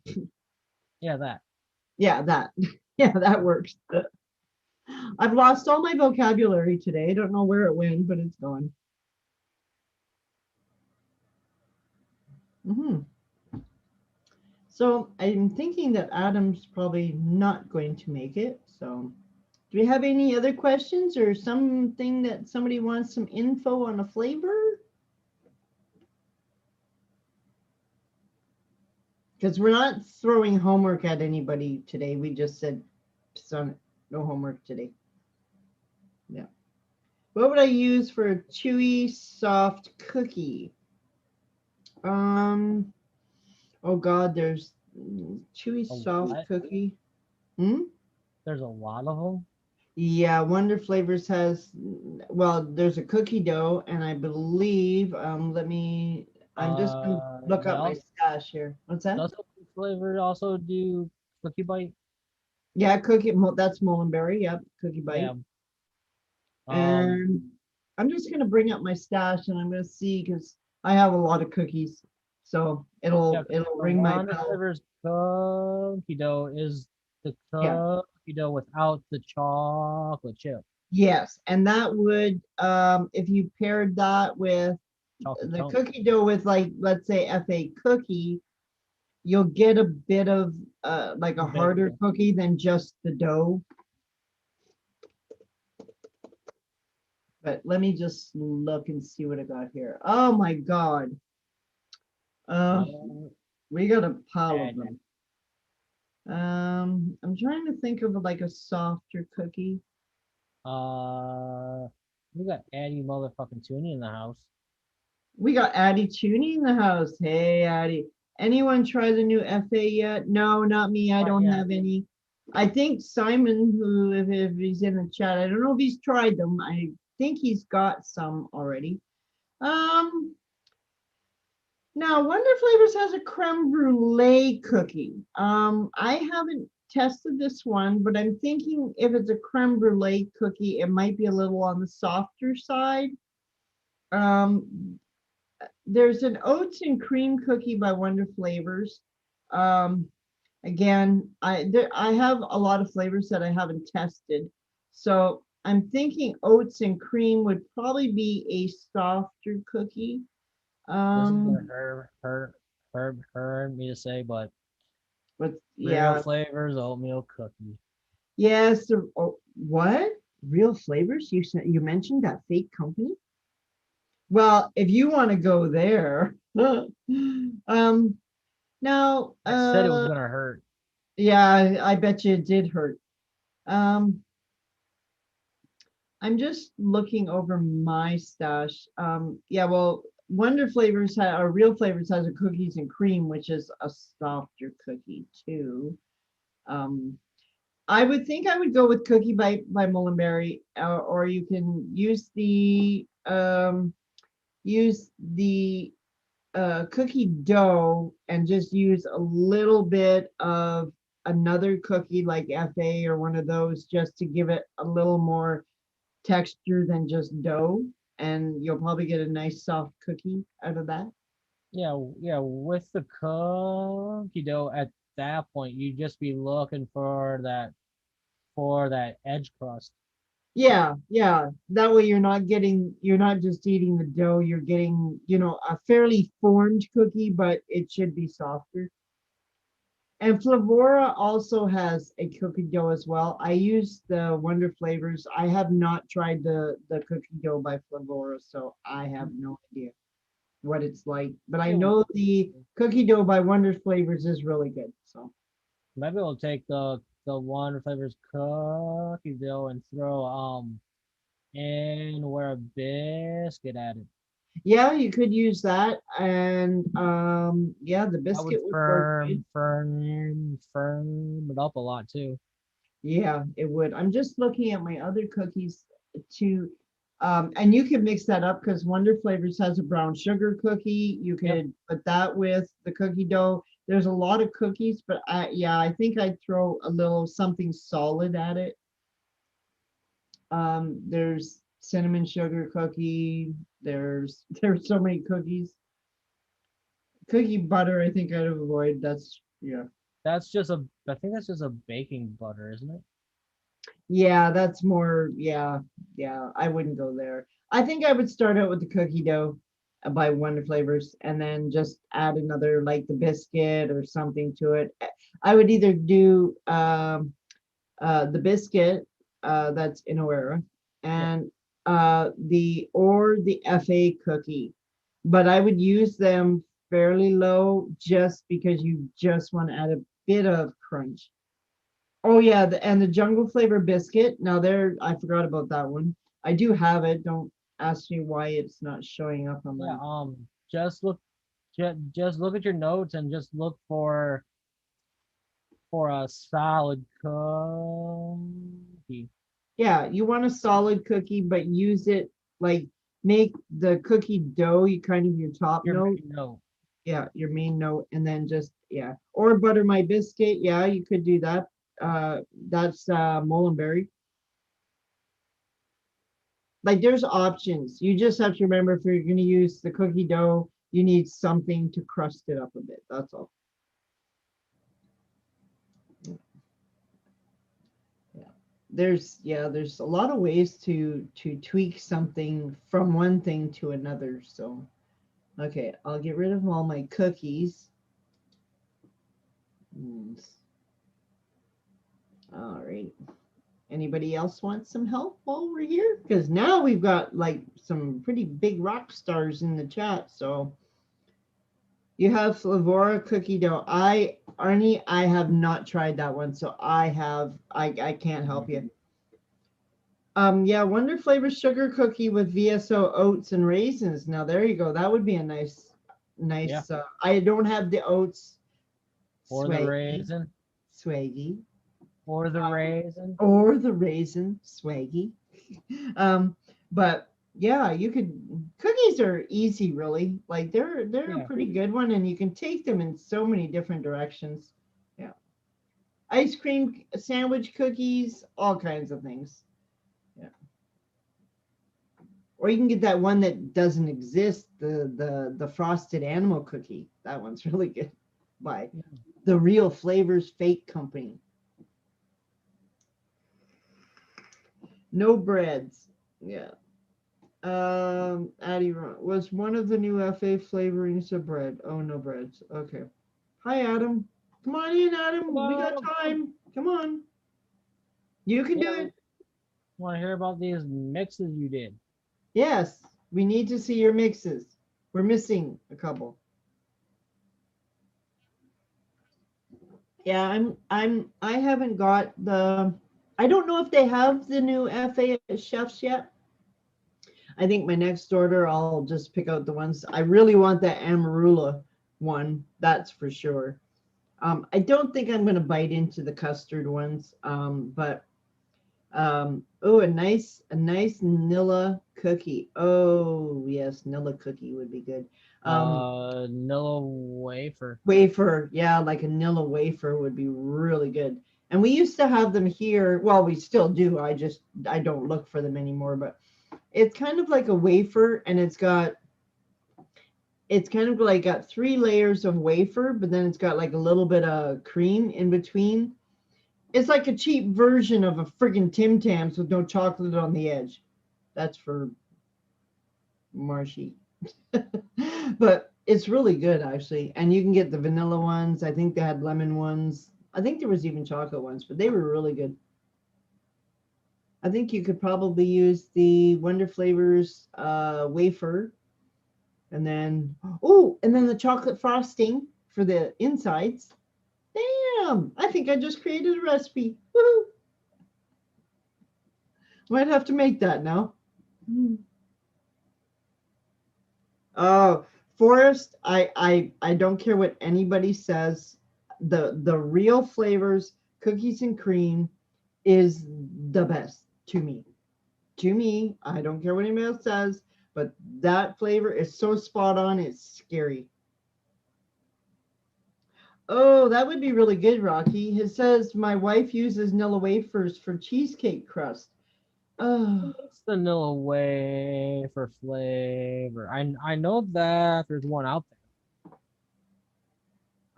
yeah, that. Yeah, that. Yeah, that works. I've lost all my vocabulary today. I don't know where it went, but it's gone. Hmm. So I'm thinking that Adam's probably not going to make it. So do we have any other questions or something that somebody wants some info on a flavor? Because we're not throwing homework at anybody today. We just said, son, no homework today. Yeah. What would I use for a chewy, soft cookie? Um, oh God, there's chewy, A soft what? cookie. Hmm? There's a lot of them. Yeah, Wonder Flavors has, well, there's a cookie dough, and I believe, I'm just gonna look They up my also stash here. What's that? does flavor also do cookie bite. Yeah, that's Mullenberry. Yep, Cookie Yeah. Bite. Um. And I'm just gonna bring up my stash, and I'm gonna see because I have a lot of cookies, so Yeah. it'll The ring my Wanda bell. flavors cookie dough is the Yeah. cookie dough without the chocolate chip. Yes, and that would, if you paired that with Chocolate the chunk. cookie dough with, like, let's say FA cookie, you'll get a bit of like a Big. harder cookie than just the dough. But let me just look and see what I got here. Oh my God. Uh, Yeah. we got a pile of And, them. I'm trying to think of like a softer cookie. we got Addie motherfucking Tooney in the house. We got Addie Tooney in the house. Hey, Addie. Anyone try the new FA yet? No, not me. I Not don't yet. have any. I think Simon, who, if he's in the chat, I don't know if he's tried them. I think he's got some already. Um, Now Wonder Flavors has a creme brulee cookie. I haven't tested this one, but I'm thinking if it's a creme brulee cookie, it might be a little on the softer side. Um, there's an oats and cream cookie by Wonder Flavors. Um, Again, I have a lot of flavors that I haven't tested. So I'm thinking oats and cream would probably be a softer cookie. This is gonna Um, hurt me to say, but but real yeah, flavors oatmeal cookie. yes. Oh, what? Real flavors? You mentioned that fake company? Well, if you want to go there, now, I said it was gonna hurt. yeah, I bet you it did hurt. Um, I'm just looking over my stash. Yeah, well, Wonder Flavors or Real Flavors has a cookies and cream, which is a softer cookie too. Um, I would think I would go with Cookie by Mullenberry, or you can use the cookie dough and just use a little bit of another cookie like FA or one of those just to give it a little more texture than just dough, and you'll probably get a nice soft cookie out of that. Yeah, yeah. With the cookie dough, at that point, you just be looking for that edge crust. Yeah, yeah. That way you're not just eating the dough, you're getting, a fairly formed cookie, but it should be softer. And Flavora also has a cookie dough as well. I use the Wonder Flavors. I have not tried the cookie dough by Flavora, so I have no idea what it's like. But I It know the cookie dough by Wonder Flavors is really good. So Maybe we'll take the one flavors cookie dough and throw and wear a biscuit at it. yeah, you could use that. And yeah, the That would biscuit would work good. firm it up a lot too. Yeah, it would. I'm just looking at my other cookies to, and you can mix that up because Wonder Flavors has a brown sugar cookie. You Yep. could put that with the cookie dough. There's a lot of cookies, but yeah, I think I'd throw a little something solid at it. There's cinnamon sugar cookie. There's so many cookies. Cookie butter, I think I'd avoid. That's yeah. That's just a I think that's just a baking butter, isn't it? Yeah, that's more, yeah, yeah, I wouldn't go there. I think I would start out with the cookie dough by Wonder Flavors and then just add another like the biscuit or something to it. I would either do the biscuit that's in Oera Yep. and the FA cookie. But I would use them fairly low just because you just want to add a bit of crunch. Oh yeah, and the jungle flavor biscuit. Now there, I forgot about that one. I do have it. Don't ask me why it's not showing up on Yeah, my. just look at your notes and just look for a solid cookie. Yeah, you want a solid cookie, but use it like make the cookie dough you kind of your top Your note. main note. Yeah, your main note, and then just yeah, or butter my biscuit. Yeah, you could do that. That's Molenberry. Like there's options. You just have to remember if you're going to use the cookie dough, you need something to crust it up a bit. That's all. Yeah. There's a lot of ways to tweak something from one thing to another. So okay, I'll get rid of all my cookies. Mm, all right. Anybody else want some help while we're here? Because now we've got like some pretty big rock stars in the chat. So you have Flavora cookie dough. Arnie, I have not tried that one, so I can't help you. Yeah, Wonder Flavor sugar cookie with VSO oats and raisins. Now there you go. That would be a Yeah. nice. I don't have the oats, Or the swaggy, raisin. swaggy, Or the raisin. or the raisin, swaggy. Um, but yeah, you could. Cookies are easy, really. Like they're a Yeah. pretty good one, and you can take them in so many different directions. Yeah, ice cream sandwich cookies, all kinds of things. Yeah. Or you can get that one that doesn't exist, the frosted animal cookie. That one's really good. By the Real Flavors Fake Company. No breads. Yeah. Addie was one of the new FA flavorings of bread. Oh, no breads. Okay. Hi, Adam. Come on in, Adam. We got Hello. time. Come on. You can do Yeah. it. Want to hear about these mixes you did? Yes. We need to see your mixes. We're missing a couple. Yeah, I haven't got I don't know if they have the new FA chefs yet. I think my next order I'll just pick out the ones I really want that Amarula one, that's for sure. I don't think I'm going to bite into the custard ones, but oh, a nice Nilla cookie. Oh yes, Nilla cookie would be good. Vanilla wafer. Wafer, yeah, like a Nilla wafer would be really good. And we used to have them here. Well, we still do. I don't look for them anymore, but it's kind of like a wafer, and it's kind of like got three layers of wafer, but then it's got like a little bit of cream in between. It's like a cheap version of a friggin' Tim Tams with no chocolate on the edge. That's for Marshy. But it's really good actually. And you can get the vanilla ones. I think they had lemon ones. I think there was even chocolate ones, but they were really good. I think you could probably use the Wonder Flavors wafer and then the chocolate frosting for the insides. Damn, I think I just created a recipe. Woohoo! Might have to make that now. Oh, Forrest, I don't care what anybody says. The real flavors, cookies and cream, is the best to me. To me, I don't care what anybody else says, but that flavor is so spot on, it's scary. Oh, that would be really good, Rocky. It says my wife uses Nilla wafers for cheesecake crust. Oh, What's the vanilla way for flavor? I know that there's one out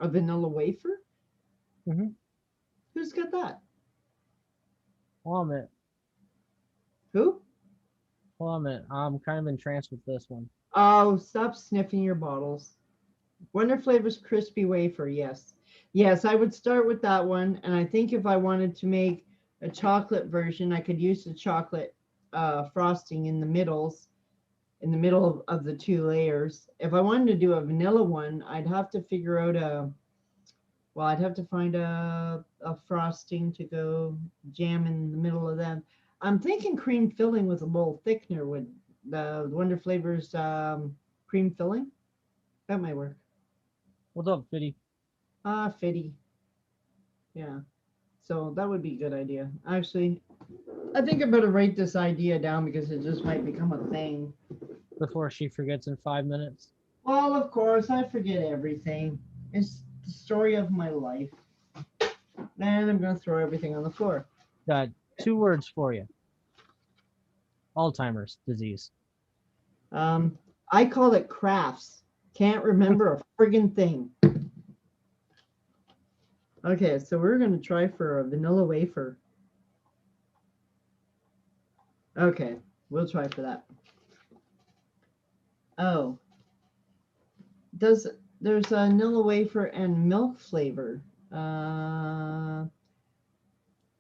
a vanilla wafer? there. Who's got that? Plummet. Who? Plummet. I'm kind of entranced with this one. Oh, stop sniffing your bottles. Wonder Flavors crispy wafer. Yes. Yes, I would start with that one. And I think if I wanted to make a chocolate version, I could use the chocolate frosting in the middles, in the middle of the two layers. If I wanted to do a vanilla one, I'd have to figure out I'd have to find a frosting to go jam in the middle of them. I'm thinking cream filling with a little thickener would the Wonder Flavors cream filling. That might work. What's up, Fitty? Ah, fitty. Yeah. So that would be a good idea. Actually, I think I better write this idea down because it just might become a thing. Before she forgets in 5 minutes. Well, of course, I forget everything. It's the story of my life. And I'm going to throw everything on the floor. Got 2 words for you. Alzheimer's disease. Um, I call it crafts. Can't remember a friggin' thing. Okay, so we're going to try for a vanilla wafer. Okay, we'll try for that. Oh, there's a vanilla wafer and milk flavor.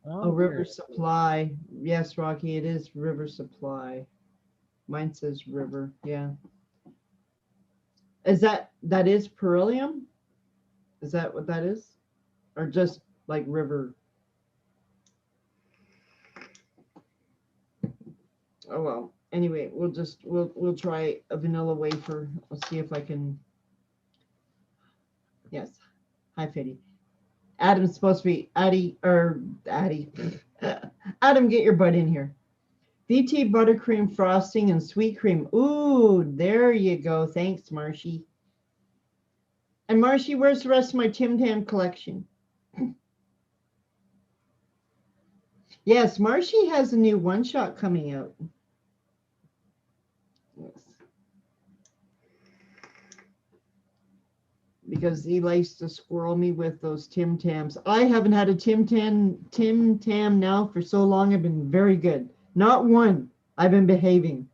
River Supply. Yes, Rocky, it is River Supply. Mine says River. Yeah. Is that is Perilium? Is that what that is? Or just like River? Oh well. Anyway, we'll try a vanilla wafer. I'll see if I can. Yes. Hi, Fitty. Adam's supposed to be Addie. Adam, get your butt in here. VT buttercream frosting and sweet cream. Ooh, there you go. Thanks, Marshy. And Marshy, where's the rest of my Tim Tam collection? Yes, Marshy has a new one-shot coming out. Yes. Because he likes to squirrel me with those Tim Tams. I haven't had a Tim Tam now for so long. I've been very good. Not one. I've been behaving.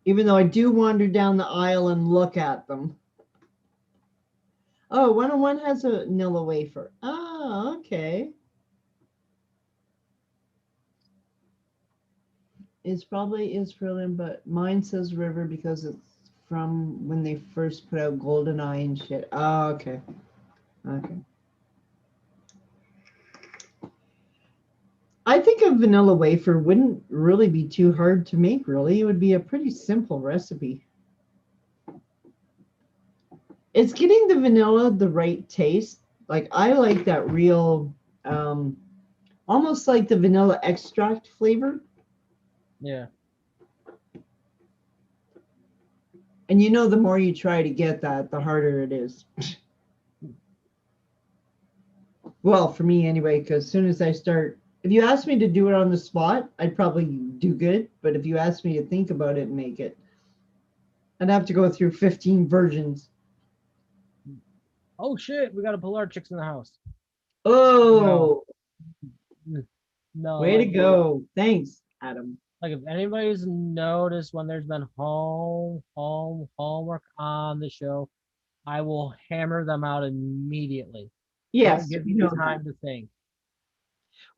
Even though I do wander down the aisle and look at them. Oh, 101 has a vanilla wafer. Oh, okay. It's probably is Brilliant, but mine says River because it's from when they first put out GoldenEye and shit. Oh, okay. Okay. I think a vanilla wafer wouldn't really be too hard to make, really. It would be a pretty simple recipe. It's getting the vanilla the right taste. Like I like that real, almost like the vanilla extract flavor. Yeah. And you know, the more you try to get that, the harder it is. Well, for me anyway, because as soon as I start, if you ask me to do it on the spot, I'd probably do good. But if you ask me to think about it and make it, I'd have to go through 15 versions. Oh shit, we got a Polar Chicks in the house. No, Oh, no, way to go. Thanks, Adam. like if anybody's noticed when there's been homework on the show, I will hammer them out immediately. Don't Yes, give you me know that. time to think.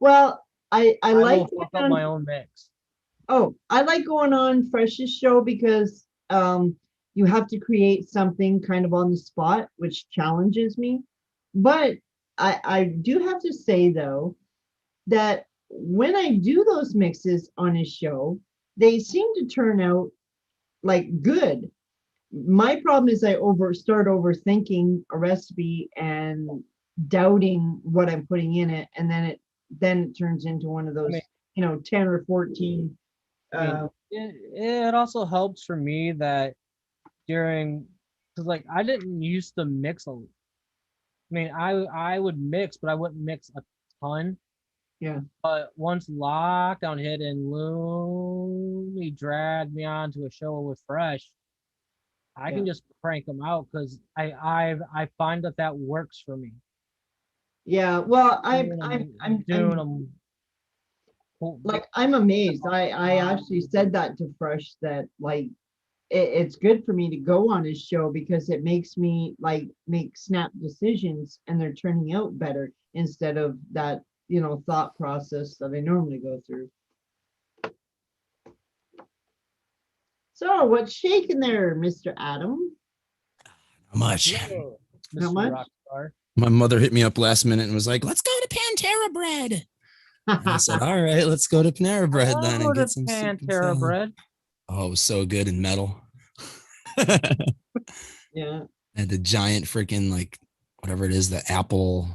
Well, I I like will going fuck up on. my own mix. Oh, I like going on Fresh's show because you have to create something kind of on the spot, which challenges me. But I do have to say though that when I do those mixes on his show, they seem to turn out like good. My problem is I start overthinking a recipe and doubting what I'm putting in it, and then it turns into one of I mean, those 10 or 14. I mean, uh it also helps for me that during, because like I didn't used to mix a. I mean, I would mix, but I wouldn't mix a ton. yeah, But once lockdown hit and Loomy dragged me on to a show with Fresh, I yeah, can just crank them out because I find that that works for me. yeah. Well, Doing them, doing I'm them. like, I'm amazed. I actually said that to Fresh, that like it's good for me to go on his show because it makes me like make snap decisions, and they're turning out better instead of that thought process that I normally go through. So what's shaking there, Mr. Adam? How much? Hello, How Mr. much? Rockstar. My mother hit me up last minute and was like, let's go to Pantera Bread. And I said, all right, let's go to Panera I Bread want to then go and to get some soup and Pantera salad. Bread. Oh, it was so good in metal. Yeah. And the giant freaking, like, whatever it is, the apple,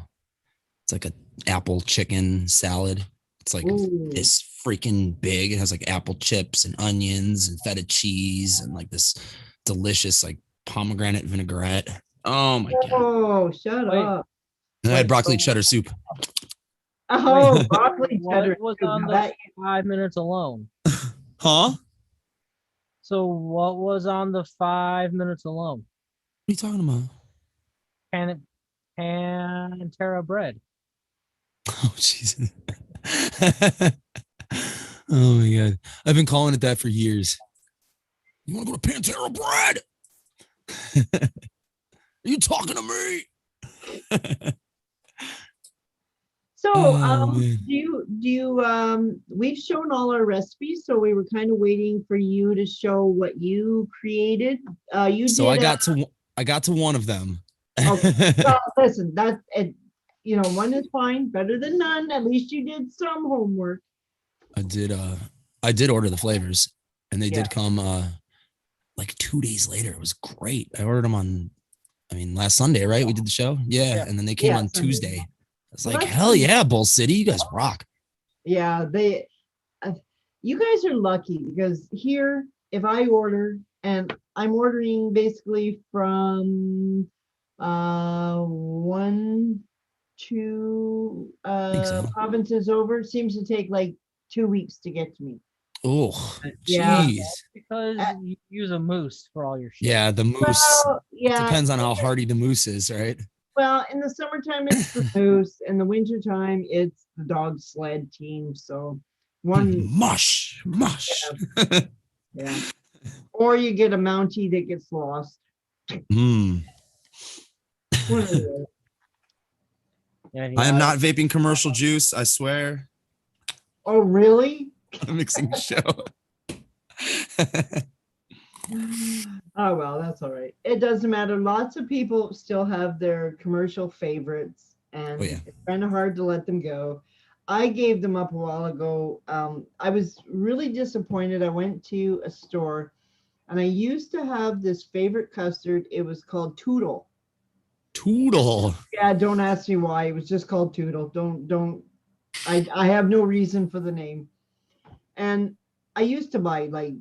it's like a apple chicken salad. It's like Ooh. this freaking big. It has like apple chips and onions and feta cheese and like this delicious like pomegranate vinaigrette. Oh my God. Oh, shut Wait, up. And I had wait, broccoli cheddar soup. wait. Oh, broccoli cheddar What was soup. on Now the that 5 minutes alone? Huh? What So what was on the 5 minutes alone? are you talking about? Pan Pantera Bread. Oh, Jesus. Oh my God. I've been calling it that for years. You want to go to Pantera Bread? Are you talking to me? So, Oh man. we've shown all our recipes, so we were kind of waiting for you to show what you created. You So did I got to one of them. okay. I Well, listen, that's it. One is fine, better than none. At least you did some homework. did I did order the flavors and they Yeah, did come like 2 days later. It was great. I ordered them on last Sunday, right? We did the show. Yeah. Yeah. And then they came yeah, on Sunday. Tuesday. It's Well, like, that's hell good. yeah, Bull City. You guys rock. Yeah, uh, you guys are lucky because here, if I order, and I'm ordering basically from one, two Thanks, Al. provinces over, it seems to take like 2 weeks to get to me. Oh, Yeah. jeez. Because Uh, you use a moose for all your shit. Yeah, the moose. well, It yeah. depends on how hardy the moose is, right? Well, in the summertime it's the moose, in the wintertime it's the dog sled team. So one, Mush, mush. yeah. Or you get a Mountie that gets lost. Mm. One of those. And I am yeah, not vaping commercial juice. I swear. Oh, really? I'm mixing the show. Oh, well, that's all right. It doesn't matter. Lots of people still have their commercial favorites, and Oh, yeah. it's kind of hard to let them go. I gave them up a while ago. I was really disappointed. I went to a store and I used to have this favorite custard. It was called Toodle. Toodle. Yeah, don't ask me why. It was just called Toodle. Don't. I have no reason for the name. And I used to buy like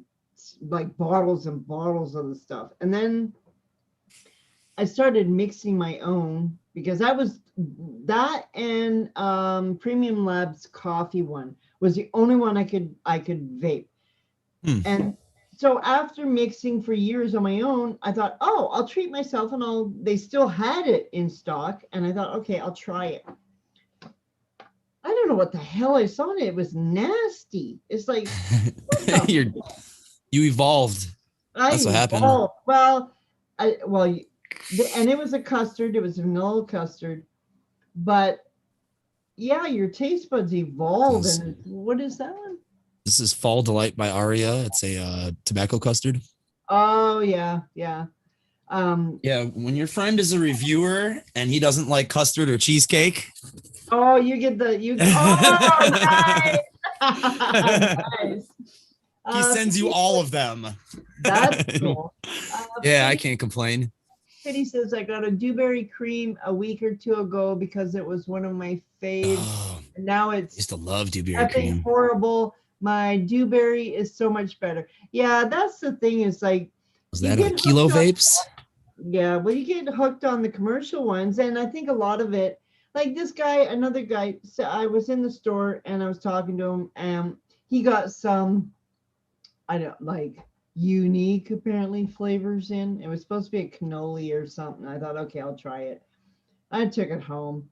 bottles and bottles of the stuff. And then I started mixing my own because that and Premium Labs coffee one was the only one I could vape. Hmm. And so after mixing for years on my own, I thought, I'll treat myself, and they still had it in stock. And I thought, okay, I'll try it. don't know what the hell I saw in it. It was nasty. It's like, what the you evolved. That's what happened. Oh, well, and it was a custard. It was vanilla custard. But yeah, your taste buds evolve. And what is that one? This is Fall Delight by Aria. It's a tobacco custard. Oh, yeah, yeah. Yeah, when your friend is a reviewer and he doesn't like custard or cheesecake. Oh, you get nice. Nice. He sends you all of them. That's cool. Yeah, I can't complain. Kitty says, I got a dewberry cream a week or two ago because it was one of my faves. Oh, and now it's I used to love dewberry cream. Horrible. My dewberry is so much better. Yeah, that's the thing is like. Was that a Kilo Vapes? Yeah, well, you get hooked on the commercial ones. And I think a lot of it, like this guy, another guy, so I was in the store and I was talking to him and he got some, I don't like unique apparently flavors in. It was supposed to be a cannoli or something. I thought, okay, I'll try it. I took it home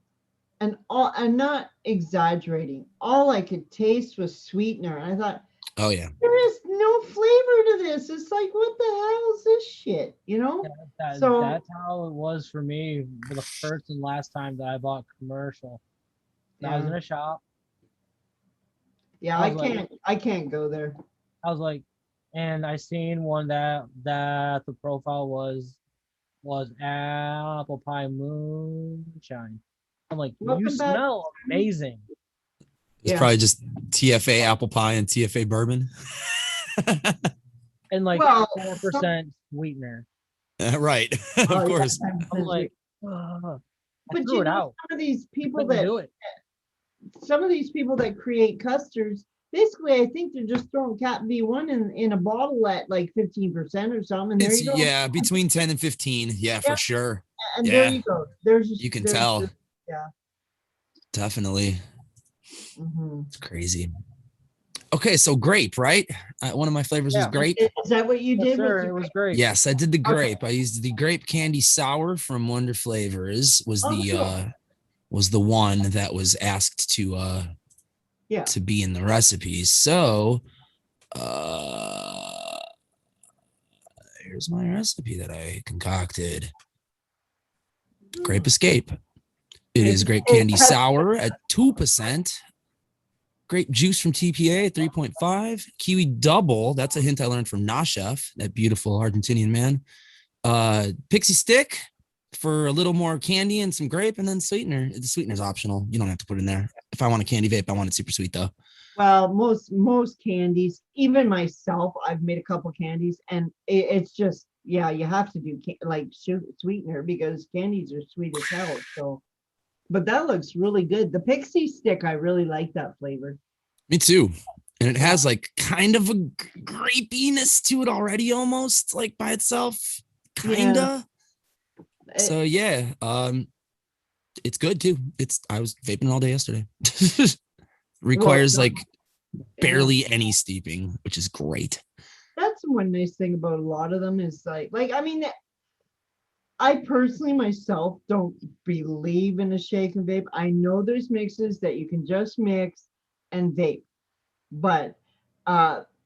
and I'm not exaggerating. All I could taste was sweetener. And I thought, oh yeah, there is no flavor to this. It's like, what the hell is this shit? You know? So that's how it was for me for the first and last time that I bought commercial. I was in a shop. Yeah, I can't go there. I was like, and I seen one that the profile was apple pie moonshine. I'm like, you smell amazing. It's probably just TFA apple pie and TFA bourbon. And like 4% sweetener. Right. Of course. Yeah. I'm like, but threw it out. Some of these people that create custards, basically, I think they're just throwing Cat V1 in a bottle at like 15% or something. And there you go. Yeah, between 10 and 15. Yeah, for sure. And there you go. You can tell. Yeah. Definitely. Mm-hmm. It's crazy. Okay, so grape, right? One of my flavors was grape. Is that what you did? Sir, it was great. Yes, I did the grape. I used the grape candy sour from Wonder Flavors. Was the one that was asked to be in the recipe. So here's my recipe that I concocted. Grape Escape. It is grape candy sour at 2%. Grape juice from TPA at 3.5. Kiwi double. That's a hint I learned from Nashef, that beautiful Argentinian man. Pixie stick for a little more candy and some grape, and then sweetener. The sweetener's optional. You don't have to put it in there. If I want a candy vape, I want it super sweet though. Well, most candies, even myself, I've made a couple candies, and it's just, you have to do like sweetener because candies are sweet as hell. So. But that looks really good. The pixie stick, I really like that flavor. Me too. And it has like kind of a grapiness to it already, almost like by itself. Kinda. Yeah. So it's good too. I was vaping all day yesterday. Requires barely any steeping, which is great. That's one nice thing about a lot of them is I personally myself don't believe in a shake and vape. I know there's mixes that you can just mix and vape, but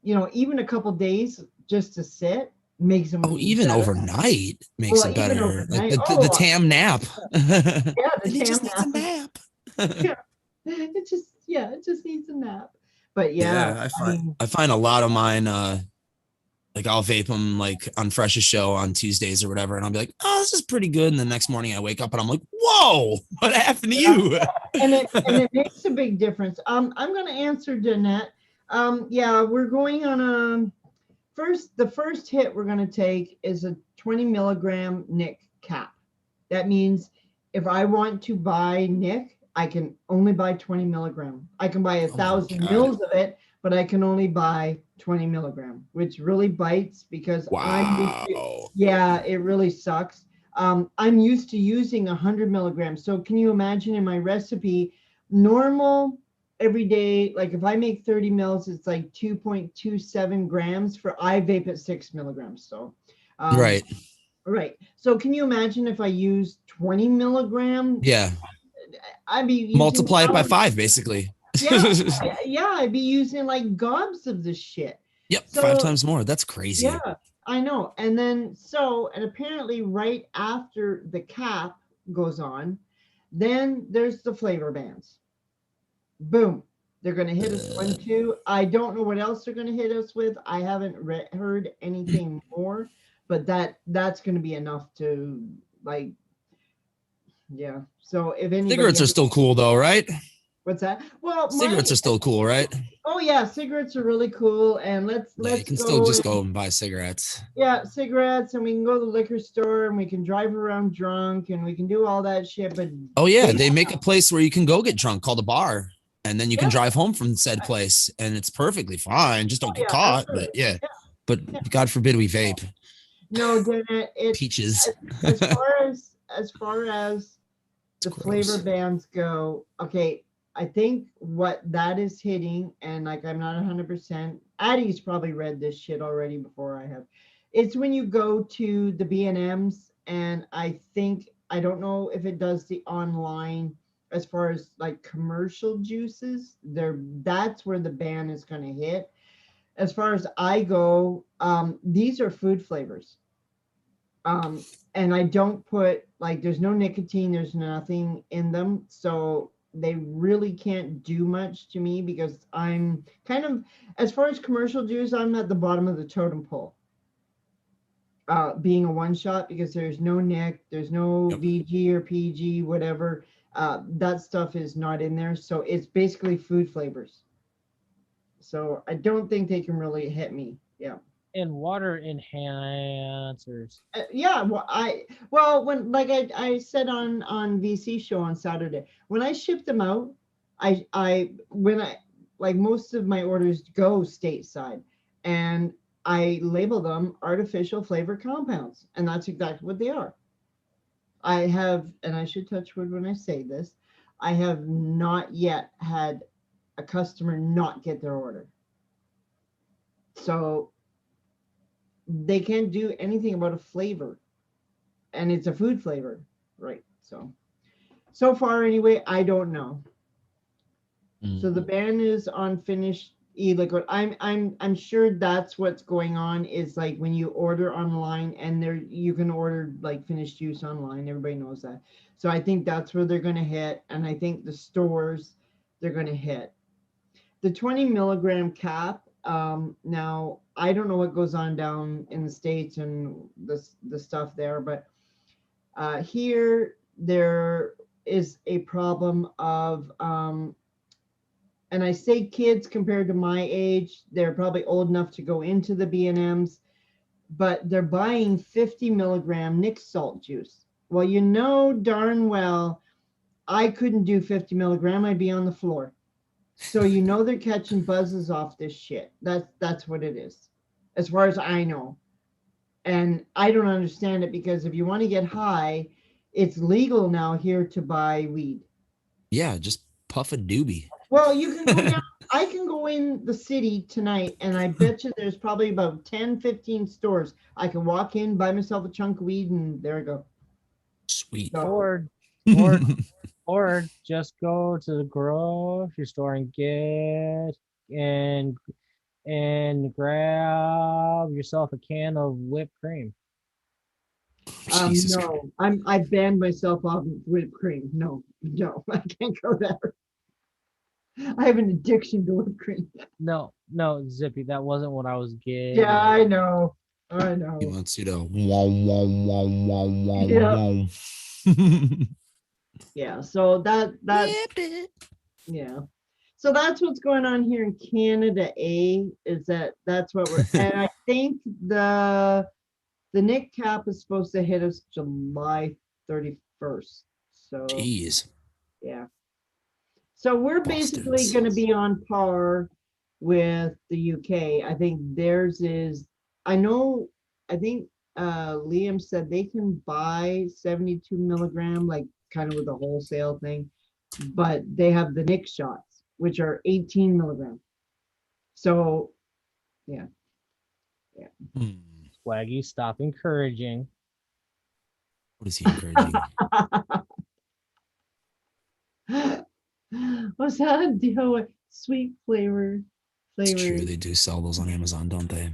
even a couple days just to sit makes them. Even better. Overnight makes it better. Like the Tam nap. Yeah, the Tam nap. Yeah, it just needs a nap. But I find a lot of mine. Like I'll vape them like on Fresh's show on Tuesdays or whatever, and I'll be like, "Oh, this is pretty good." And the next morning I wake up and I'm like, "Whoa, what happened to you?" and it makes a big difference. I'm going to answer Danette. We're going on the first hit we're going to take is a 20 milligram Nick cap. That means if I want to buy Nick, I can only buy 20 milligram. I can buy 1,000 mils of it, but I can only buy 20 milligram, which really bites because it really sucks. I'm used to using 100 milligrams. So can you imagine in my recipe, normal every day, like if I make 30 mils, it's like 2.27 grams I vape at 6 milligrams. So, right. So can you imagine if I use 20 milligram? Yeah. I'd be multiply it by 5, basically. Yeah, I'd be using like gobs of this shit. Yep, So, 5 times more. That's crazy. Yeah, I know. And then and apparently right after the cap goes on, then there's the flavor bands. Boom. They're going to hit us 1, 2. I don't know what else they're going to hit us with. I haven't heard anything more, but that's going to be enough to like, yeah. So if anybody Cigarettes are still cool though, right? What's that? Well, Cigarettes are still cool, right? Oh yeah, cigarettes are really cool, and let's You can go still just go and buy cigarettes. Yeah, cigarettes, and we can go to the liquor store, and we can drive around drunk, and we can do all that shit. But oh yeah, they make a place where you can go get drunk called a bar, and then you can drive home from said place, and it's perfectly fine. Just don't get caught. But but God forbid we vape. No, it peaches. as far as the flavor bands go, okay. I think what that is hitting, and like I'm not 100%. Addie's probably read this shit already before I have. It's when you go to the B&Ms, and I don't know if it does the online as far as like commercial juices. That's where the ban is going to hit. As far as I go, these are food flavors. And I don't put like there's no nicotine, there's nothing in them, so they really can't do much to me because I'm kind of, as far as commercial juice, I'm at the bottom of the totem pole. Being a one shot, because there's no nic, there's no VG or PG, whatever. That stuff is not in there, so it's basically food flavors. So I don't think they can really hit me. Yeah. And water enhancers. When like I said on VC show on Saturday, when I ship them out, when I like most of my orders go stateside, and I label them artificial flavor compounds, and that's exactly what they are. I have, and I should touch wood when I say this, I have not yet had a customer not get their order. So they can't do anything about a flavor, and it's a food flavor, right? So far anyway, I don't know. So the ban is on finished e-liquid. I'm sure that's what's going on, is like when you order online, and there you can order like finished juice online. Everybody knows that. So I think that's where they're going to hit, and I think the stores they're going to hit the 20 milligram cap. Now I don't know what goes on down in the States and the stuff there, but here there is a problem of, and I say kids compared to my age, they're probably old enough to go into the B&Ms, but they're buying 50 milligram Nick salt juice. Well, you know darn well I couldn't do 50 milligram. I'd be on the floor. So you know they're catching buzzes off this shit. That's what it is, as far as I know. And I don't understand it, because if you want to get high, it's legal now here to buy weed. Yeah, just puff a doobie. Well, you can go down. I can go in the city tonight, and I bet you there's probably about 10, 15 stores. I can walk in, buy myself a chunk of weed, and there I go. Sweet. Or just go to the grocery store and get and grab yourself a can of whipped cream. No, I banned myself off whipped cream. No, I can't go there. I have an addiction to whipped cream. No, Zippy, that wasn't what I was getting. Yeah, I know. He wants you to yeah, so that yeah. So that's what's going on here in Canada, is that's what we're and I think the Nick cap is supposed to hit us July 31st. So jeez. Yeah. So we're basically going to be on par with the UK. I think theirs is, I think Liam said they can buy 72 milligram, like kind of with a wholesale thing, but they have the Nick shots, which are 18 milligram. So, yeah. Swaggy, stop encouraging. What is he encouraging? What's that? DIY sweet flavor. It's Flavor. true. They do sell those on Amazon, don't they?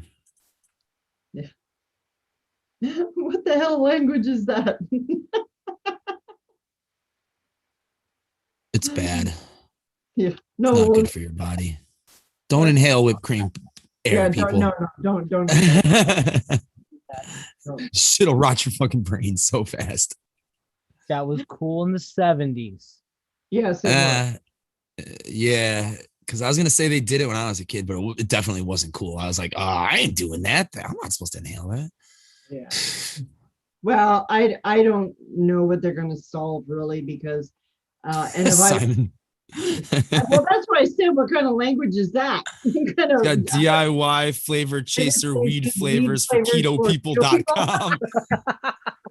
What the hell language is that? It's bad. Yeah. It's No. not good for your body. Don't inhale whipped cream air, Yeah, people. no, don't. Shit'll rot your fucking brain so fast. That was cool in the 70s. Yes, it was. Yeah, because I was gonna say they did it when I was a kid, but it definitely wasn't cool. I was like, oh, I ain't doing that. I'm not supposed to inhale that. Yeah. Well, I don't know what they're going to solve really because, and if Simon. well, that's what I said. What kind of language is that? Kind of, Got DIY flavor chaser weed flavors for ketopeople.com.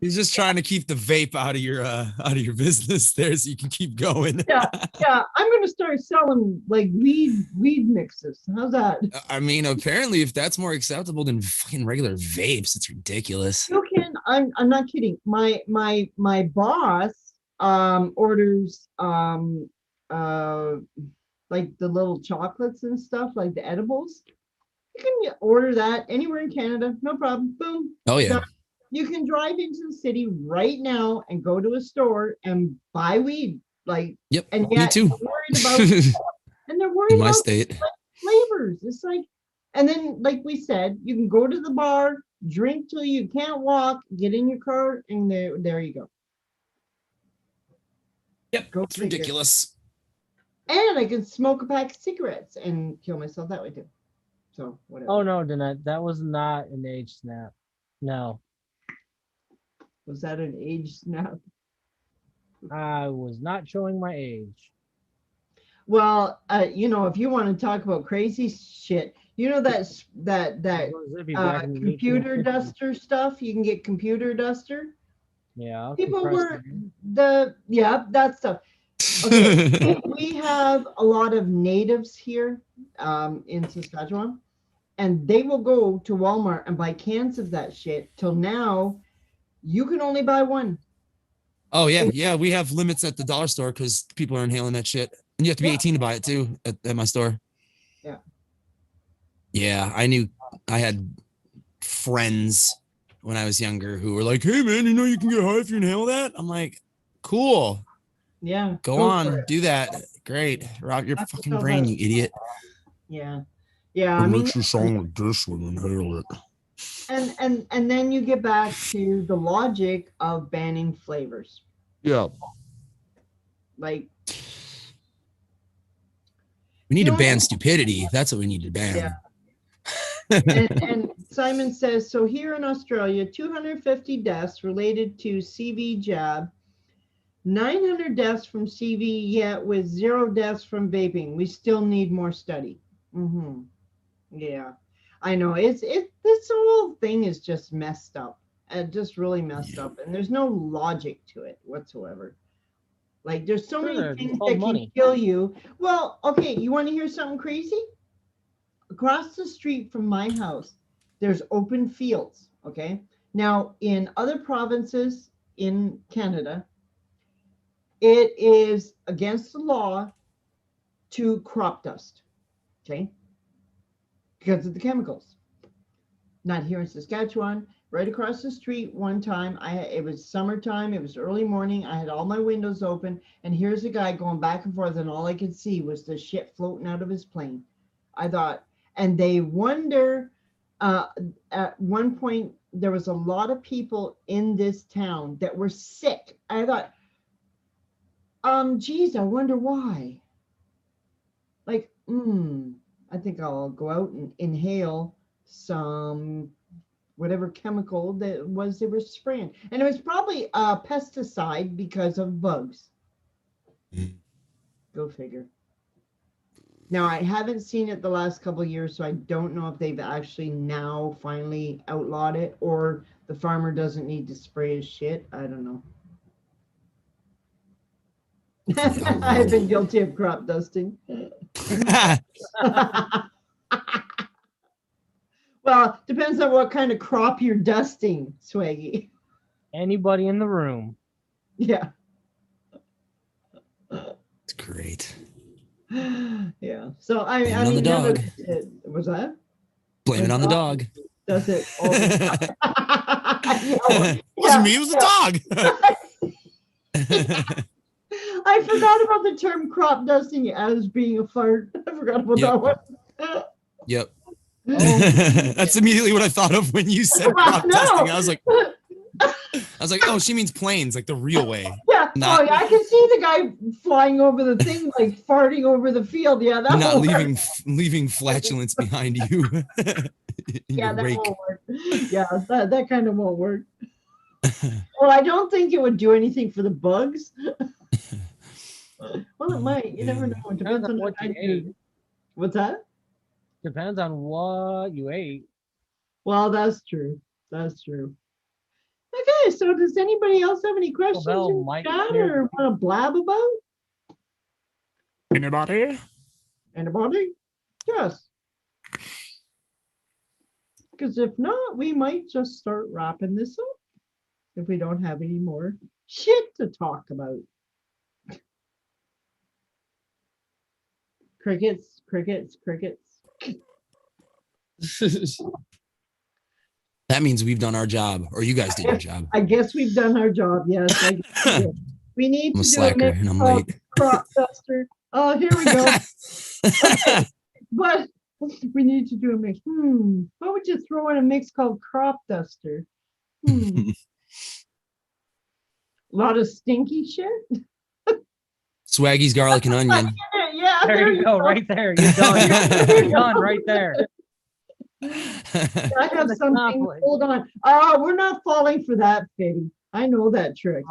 He's just trying to keep the vape out of your business there so you can keep going. Yeah, I'm going to start selling like weed mixes. How's that? I mean, apparently, if that's more acceptable than fucking regular vapes, it's ridiculous. You can. I'm not kidding. My boss orders like the little chocolates and stuff, like the edibles. You can order that anywhere in Canada, no problem. Boom. Oh yeah. Done. You can drive into the city right now and go to a store and buy weed. Like, yep, and me too. They're worried about and they're worried in my about state flavors. It's like, and then like we said, you can go to the bar, drink till you can't walk, get in your car, and there you go. Yep, go it's ridiculous. And I can smoke a pack of cigarettes and kill myself that way too. So whatever. Oh no, Danette, that was not an age snap. No. Was that an age snap? I was not showing my age. Well, if you want to talk about crazy shit, that computer duster stuff, you can get computer duster. Yeah. People were that stuff. Okay, we have a lot of natives here in Saskatchewan, and they will go to Walmart and buy cans of that shit. Till now, you can only buy one. Oh yeah, we have limits at the dollar store because people are inhaling that shit, and you have to be 18 to buy it too at my store. Yeah, I had friends when I was younger who were like, "Hey man, you can get high if you inhale that." I'm like, "Cool." Yeah. Go on, do that. Great. Rob your fucking brain, you idiot. Yeah. Yeah. It makes you sound like this when you inhale it. And then you get back to the logic of banning flavors. Yeah. Like, we need to ban stupidity. That's what we need to ban. Yeah. and Simon says, so here in Australia, 250 deaths related to CV jab, 900 deaths from CV, yet with 0 deaths from vaping. We still need more study. Mm-hmm. Yeah, I know. This whole thing is just messed up. Just really messed up. And there's no logic to it whatsoever. Like, there's so many things that can kill you. Well, okay, you want to hear something crazy? Across the street from my house, there's open fields, okay? Now, in other provinces in Canada, it is against the law to crop dust, okay? Because of the chemicals. Not here in Saskatchewan, right across the street one time, it was summertime, it was early morning, I had all my windows open, and here's a guy going back and forth, and all I could see was the shit floating out of his plane. I thought, and they wonder, at one point, there was a lot of people in this town that were sick. I thought, geez, I wonder why. Like, I think I'll go out and inhale some whatever chemical that was they were spraying. And it was probably a pesticide because of bugs. Go figure. Now, I haven't seen it the last couple of years, so I don't know if they've actually now finally outlawed it or the farmer doesn't need to spray his shit. I don't know. I've been guilty of crop dusting. Well, depends on what kind of crop you're dusting, Swaggy. Anybody in the room. Yeah. It's great. Yeah. So Blame it I on the mean, none of dog. it was that. Blame it on the dog. Does it all the time. Wasn't me, it was the dog. I forgot about the term crop dusting as being a fart. I forgot about Yep. that one. Yep. Oh, That's immediately what I thought of when you said crop No. dusting. I was like, oh, she means planes, like the real way. Yeah. Not- Oh, yeah. I can see the guy flying over the thing, like farting over the field. Yeah, that Not won't work. leaving flatulence behind you. In Yeah, your that wake. won't work. Yeah, that kind of won't work. Well, I don't think it would do anything for the bugs. Well, it might. You never know. It depends on what how you you ate. do. What's that? Depends on what you ate. Well, that's true. That's true. Okay, so does anybody else have any questions Bell in the might chat hear- or want to blab about? Anybody? Anybody? Yes. Because if not, we might just start wrapping this up if we don't have any more shit to talk about. Crickets, crickets, crickets. That means we've done our job, or you guys did your job. I guess we've done our job. Yes, I guess we did. We need I'm a to do a slacker mix and I'm called late. crop duster. Oh, here we go. Okay, but we need to do a mix. What would you throw in a mix called crop duster? A lot of stinky shit. Swaggy's garlic and onion. Yeah, There you go, right there. You're done. You're done right there. I have The something. conflict. Hold on. Oh, we're not falling for that, Fitty. I know that trick.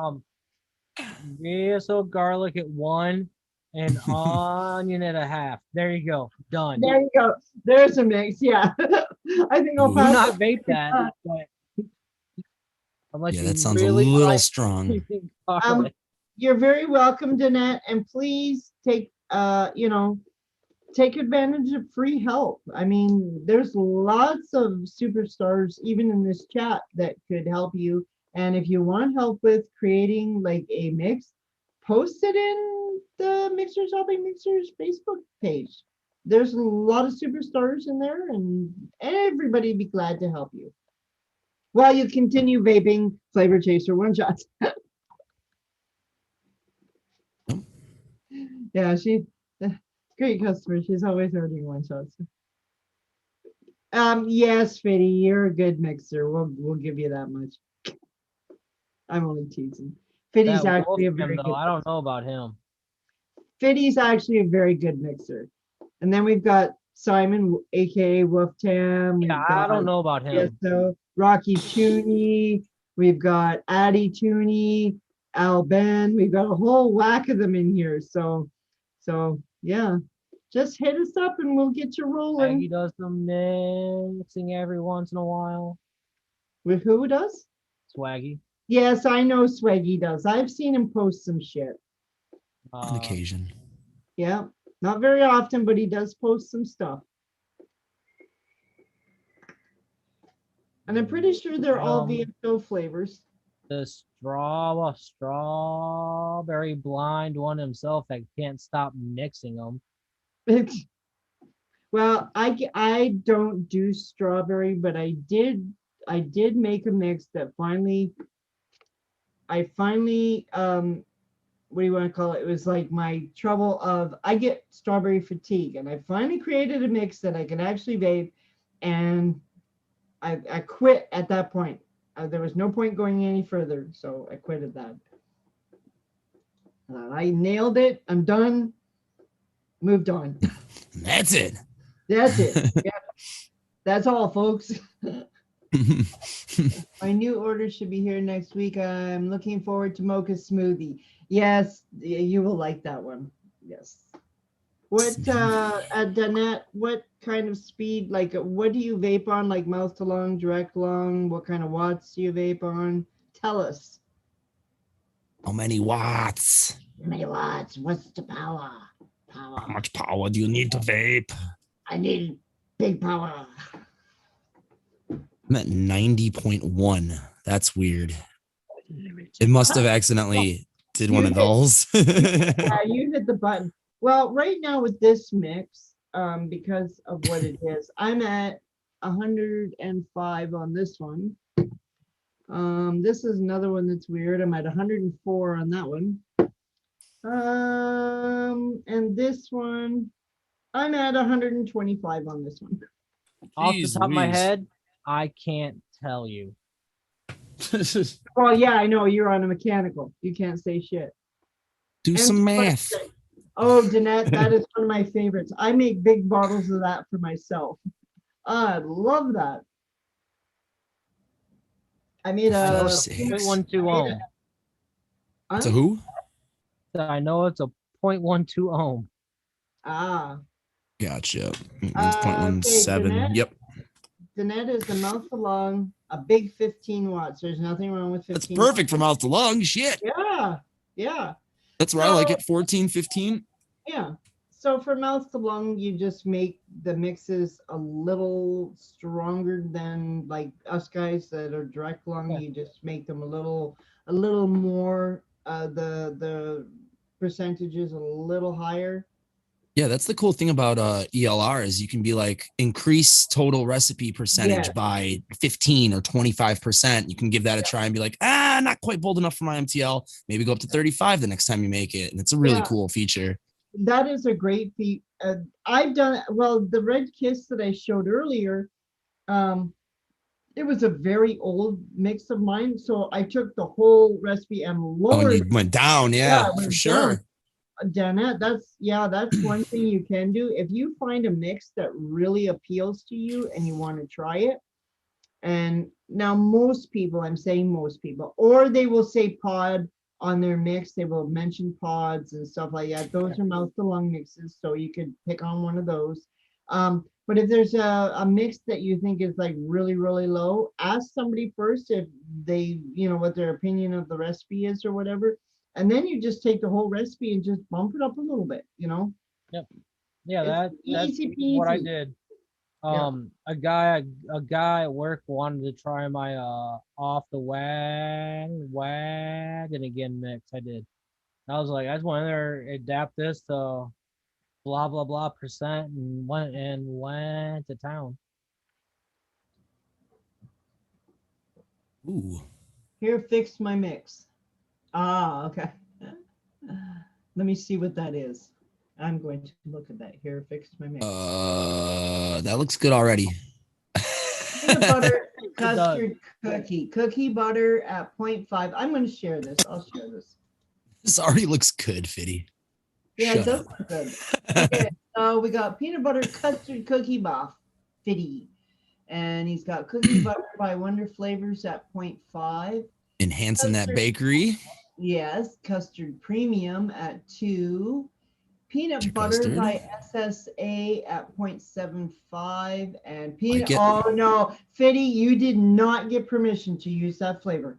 Yeah, so garlic at 1 and onion at a half. There you go. Done. There you go. There's a mix. Yeah. I think I'll Do pass. not vape that. But unless Yeah, you that sounds really a little like strong. using garlic. You're very welcome, Danette, and please take take advantage of free help. I mean, there's lots of superstars even in this chat that could help you. And if you want help with creating like a mix, post it in the Mixers Helping Mixers Facebook page. There's a lot of superstars in there, and everybody be glad to help you while you continue vaping Flavor Chaser one shots. Yeah, great customer. She's always ordering one shots. Yes, Fitty, you're a good mixer. We'll give you that much. I'm only teasing. Fitty's That actually a Wolfman, very though, good. I don't know about him. Fitty's actually a very good mixer. And then we've got Simon, aka Wolf Tam. Yeah, I don't know about him. So Rocky Tooney. We've got Addie Tooney, Al Ben. We've got a whole whack of them in here. So yeah, just hit us up and we'll get you rolling. Maggie does some mixing every once in a while. With who does? Swaggy. Yes, I know Swaggy does. I've seen him post some shit. On occasion. Yeah, not very often, but he does post some stuff. And I'm pretty sure they're all VSO flavors. The strawberry blind one himself that can't stop mixing them. Well, I don't do strawberry, but I did make a mix that I finally what do you want to call it? It was like my trouble of I get strawberry fatigue, and I finally created a mix that I can actually vape, and I quit at that point. There was no point going any further, so I quit at that. I nailed it. I'm done. Moved on. That's it. That's it. Yeah. That's all, folks. My new order should be here next week. I'm looking forward to mocha smoothie. Yes, you will like that one. Yes. What, Danette, what kind of speed, like, what do you vape on? Like mouth to lung, direct lung? What kind of watts do you vape on? Tell us. How many watts? How many watts? What's the power? How much power do you need to vape? I need big power. I'm at 90.1. That's weird. It must have accidentally did one of those. Yeah, you hit the button. Well, right now with this mix, because of what it is, I'm at 105 on this one. This is another one that's weird. I'm at 104 on that one. And this one, I'm at 125 on this one. Off the Jeez top of my Louise. head, I can't tell you. Well, yeah, I know you're on a mechanical. You can't say shit. Do And some it's math. like- Oh, Danette, that is one of my favorites. I make big bottles of that for myself. I love that. I made I know a it's a 0.12 ohm. It's a who? I know it's a 0.12 ohm. Ah, Gotcha. It's okay, 0.17. Danette. Yep. Danette is a mouth along, a big 15 watts. There's nothing wrong with 15. That's perfect for mouth to lung. Shit. Yeah, yeah, That's where I like it. 14, 15. yeah. So for mouth to lung, you just make the mixes a little stronger than like us guys that are direct lung. Yeah. You just make them a little more. The percentages a little higher. Yeah, that's the cool thing about ELR is you can be like increase total recipe percentage Yeah. by 15 or 25%. You can give that a try and be like, not quite bold enough for my MTL. Maybe go up to 35 the next time you make it. And it's a really Yeah. cool feature. That is a great feat. I've done well. The Red Kiss that I showed earlier, it was a very old mix of mine. So I took the whole recipe and Oh, lowered. and you went down. Yeah, it for went sure. down. Danette, that's one thing you can do. If you find a mix that really appeals to you and you want to try it, and now most people, I'm saying most people, or they will say pod on their mix, they will mention pods and stuff like that. Those are mouth to lung mixes, so you could pick on one of those. But if there's a mix that you think is like really, really low, ask somebody first if they, what their opinion of the recipe is or whatever. And then you just take the whole recipe and just bump it up a little bit, Yep. Yeah, It's that's easy what I peasy. did. Yeah. A guy at work wanted to try my off the wagon again mix. I did. I was like, I just want to adapt this to blah blah blah percent and went to town. Ooh. Here, fixed my mix. Ah, okay. Let me see what that is. I'm going to look at that. Here, fixed my mix. That looks good already. Peanut butter does. custard cookie butter at 0.5. I'm going to share this. I'll share this. This already looks good, Fitty. Yeah, Shut it does up. look good. Okay, so we got peanut butter custard cookie buff, Fitty. And he's got cookie butter by Wonder Flavors at 0.5. Enhancing that bakery. Yes, custard premium at 2. Peanut Your butter custard. by SSA at 0.75. And peanut, Like it. oh no, Fitty, you did not get permission to use that flavor.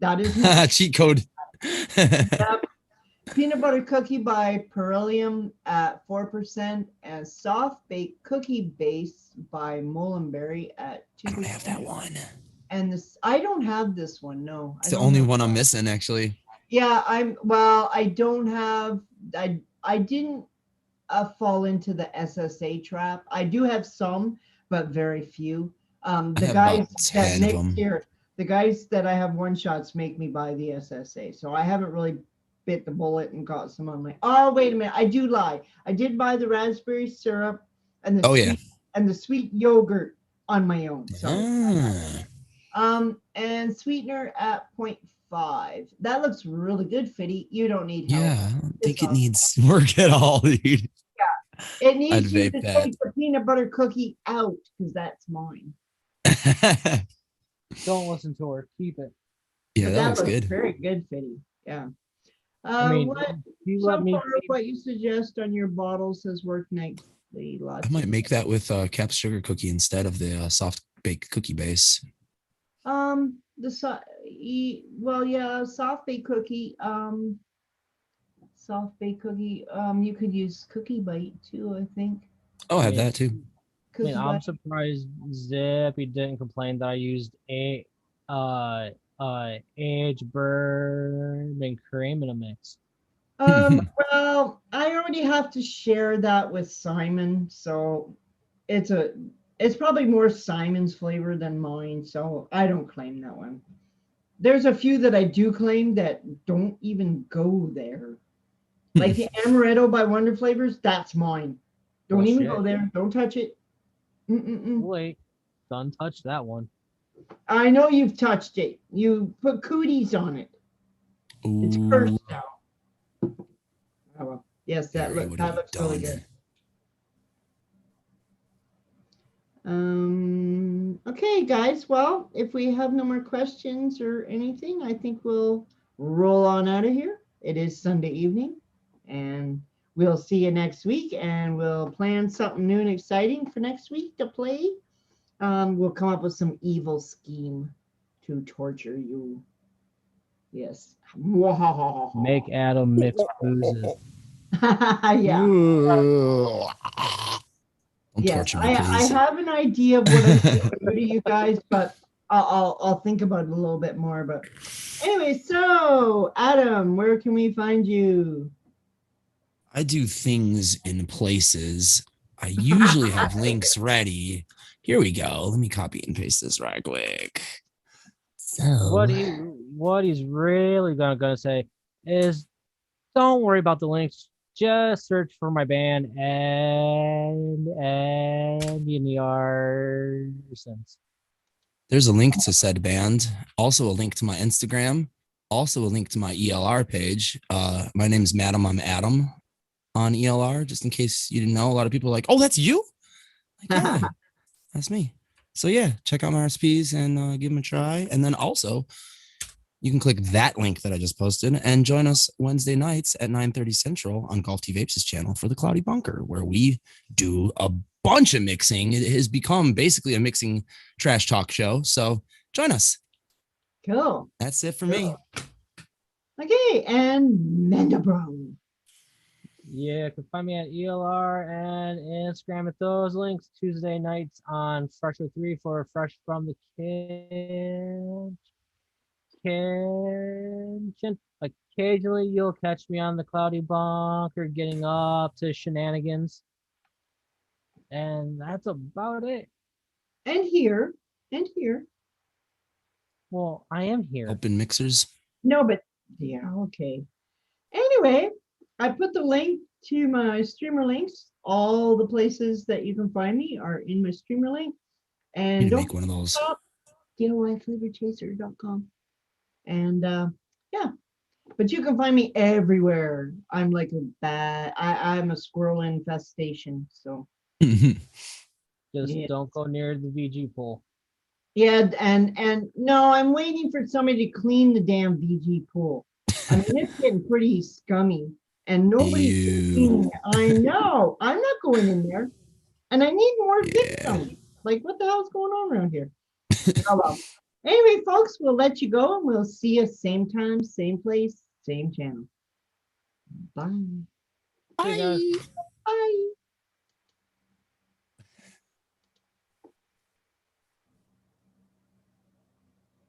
That is not. Cheat code. Yep. Peanut butter cookie by Perilium at 4%. And soft baked cookie base by Molenberry at 2%. I don't have that one. And this, I don't have this one. No, It's the only one I'm missing, actually. Yeah, I don't have, I didn't fall into the SSA trap. I do have some, but very few. The have guys about that 10 of mix them. here, the guys that I have one shots make me buy the SSA. So I haven't really bit the bullet and got some on my, oh, wait a minute. I do lie. I did buy the raspberry syrup and the sweet yogurt on my own. Sorry. And sweetener at 0.5. That looks really good, Fitty. You don't need help. Yeah, I don't think it needs work at all, dude. Yeah, it needs I'd you vape to that. take the peanut butter cookie out because that's mine. Don't listen to her. Keep it. Yeah, But that looks looks good. very good, Fitty. Yeah. I mean, What, you so let me. far, what you suggest on your bottles has worked nicely. I might make that with capped sugar cookie instead of the soft baked cookie base. Soft baked cookie. Soft baked cookie. You could use cookie bite too, I think. Oh, I have that too. I mean, I'm surprised Zippy didn't complain that I used aged bourbon cream in a mix. Well, I already have to share that with Simon, so it's probably more Simon's flavor than mine, so I don't claim that one. There's a few that I do claim that don't even go there. Like the Amaretto by Wonder Flavors, that's mine. Don't even go there. Don't touch it. Wait, don't touch that one. I know you've touched it. You put cooties on it. It's cursed now. Oh well. Yes, that looks really good. Okay, guys. Well, if we have no more questions or anything, I think we'll roll on out of here. It is Sunday evening, and we'll see you next week, and we'll plan something new and exciting for next week to play. We'll come up with some evil scheme to torture you. Yes. Make Adam mix boozes. Yeah. Don't Yes, torture me, I please. have an idea of what I'm going to do to you guys, but I'll think about it a little bit more. But anyway, so Adam, where can we find you? I do things in places. I usually have links ready. Here we go. Let me copy and paste this right quick. So What he's really gonna say is, don't worry about the links. Just search for my band and in the Arsons. there's a link to said band, also a link to my Instagram, also a link to my ELR page. My name's Madam. I'm Adam on ELR, just in case you didn't know. A lot of people are like, oh, that's you? Like, yeah, that's me. So yeah, check out my recipes and give them a try. And then also, you can click that link that I just posted and join us Wednesday nights at 9:30 Central on Golf T Vapes' channel for the Cloudy Bunker, where we do a bunch of mixing. It has become basically a mixing trash talk show. So join us. Cool. That's it for me. Okay, and Mendabro. Yeah, you can find me at ELR and Instagram at those links. Tuesday nights on Fresh with 3 for Fresh from the Kitchen. Occasionally, you'll catch me on the Cloudy Bunker getting up to shenanigans. And that's about it. And here. Well, I am here. Open mixers. No, but yeah, okay. Anyway, I put the link to my streamer links. All the places that you can find me are in my streamer link. And Need to don't make one of those. DIYFlavorchaser.com. And yeah, but you can find me everywhere. I'm like I'm a squirrel infestation. So Just don't go near the VG pool. yeah, and no, I'm waiting for somebody to clean the damn VG pool. I mean, it's getting pretty scummy, and nobody's cleaning it. I know. I'm not going in there, and I need more victims. Like, what the hell's going on around here? Oh, well. Anyway, folks, we'll let you go, and we'll see you same time, same place, same channel. Bye. Bye. Bye.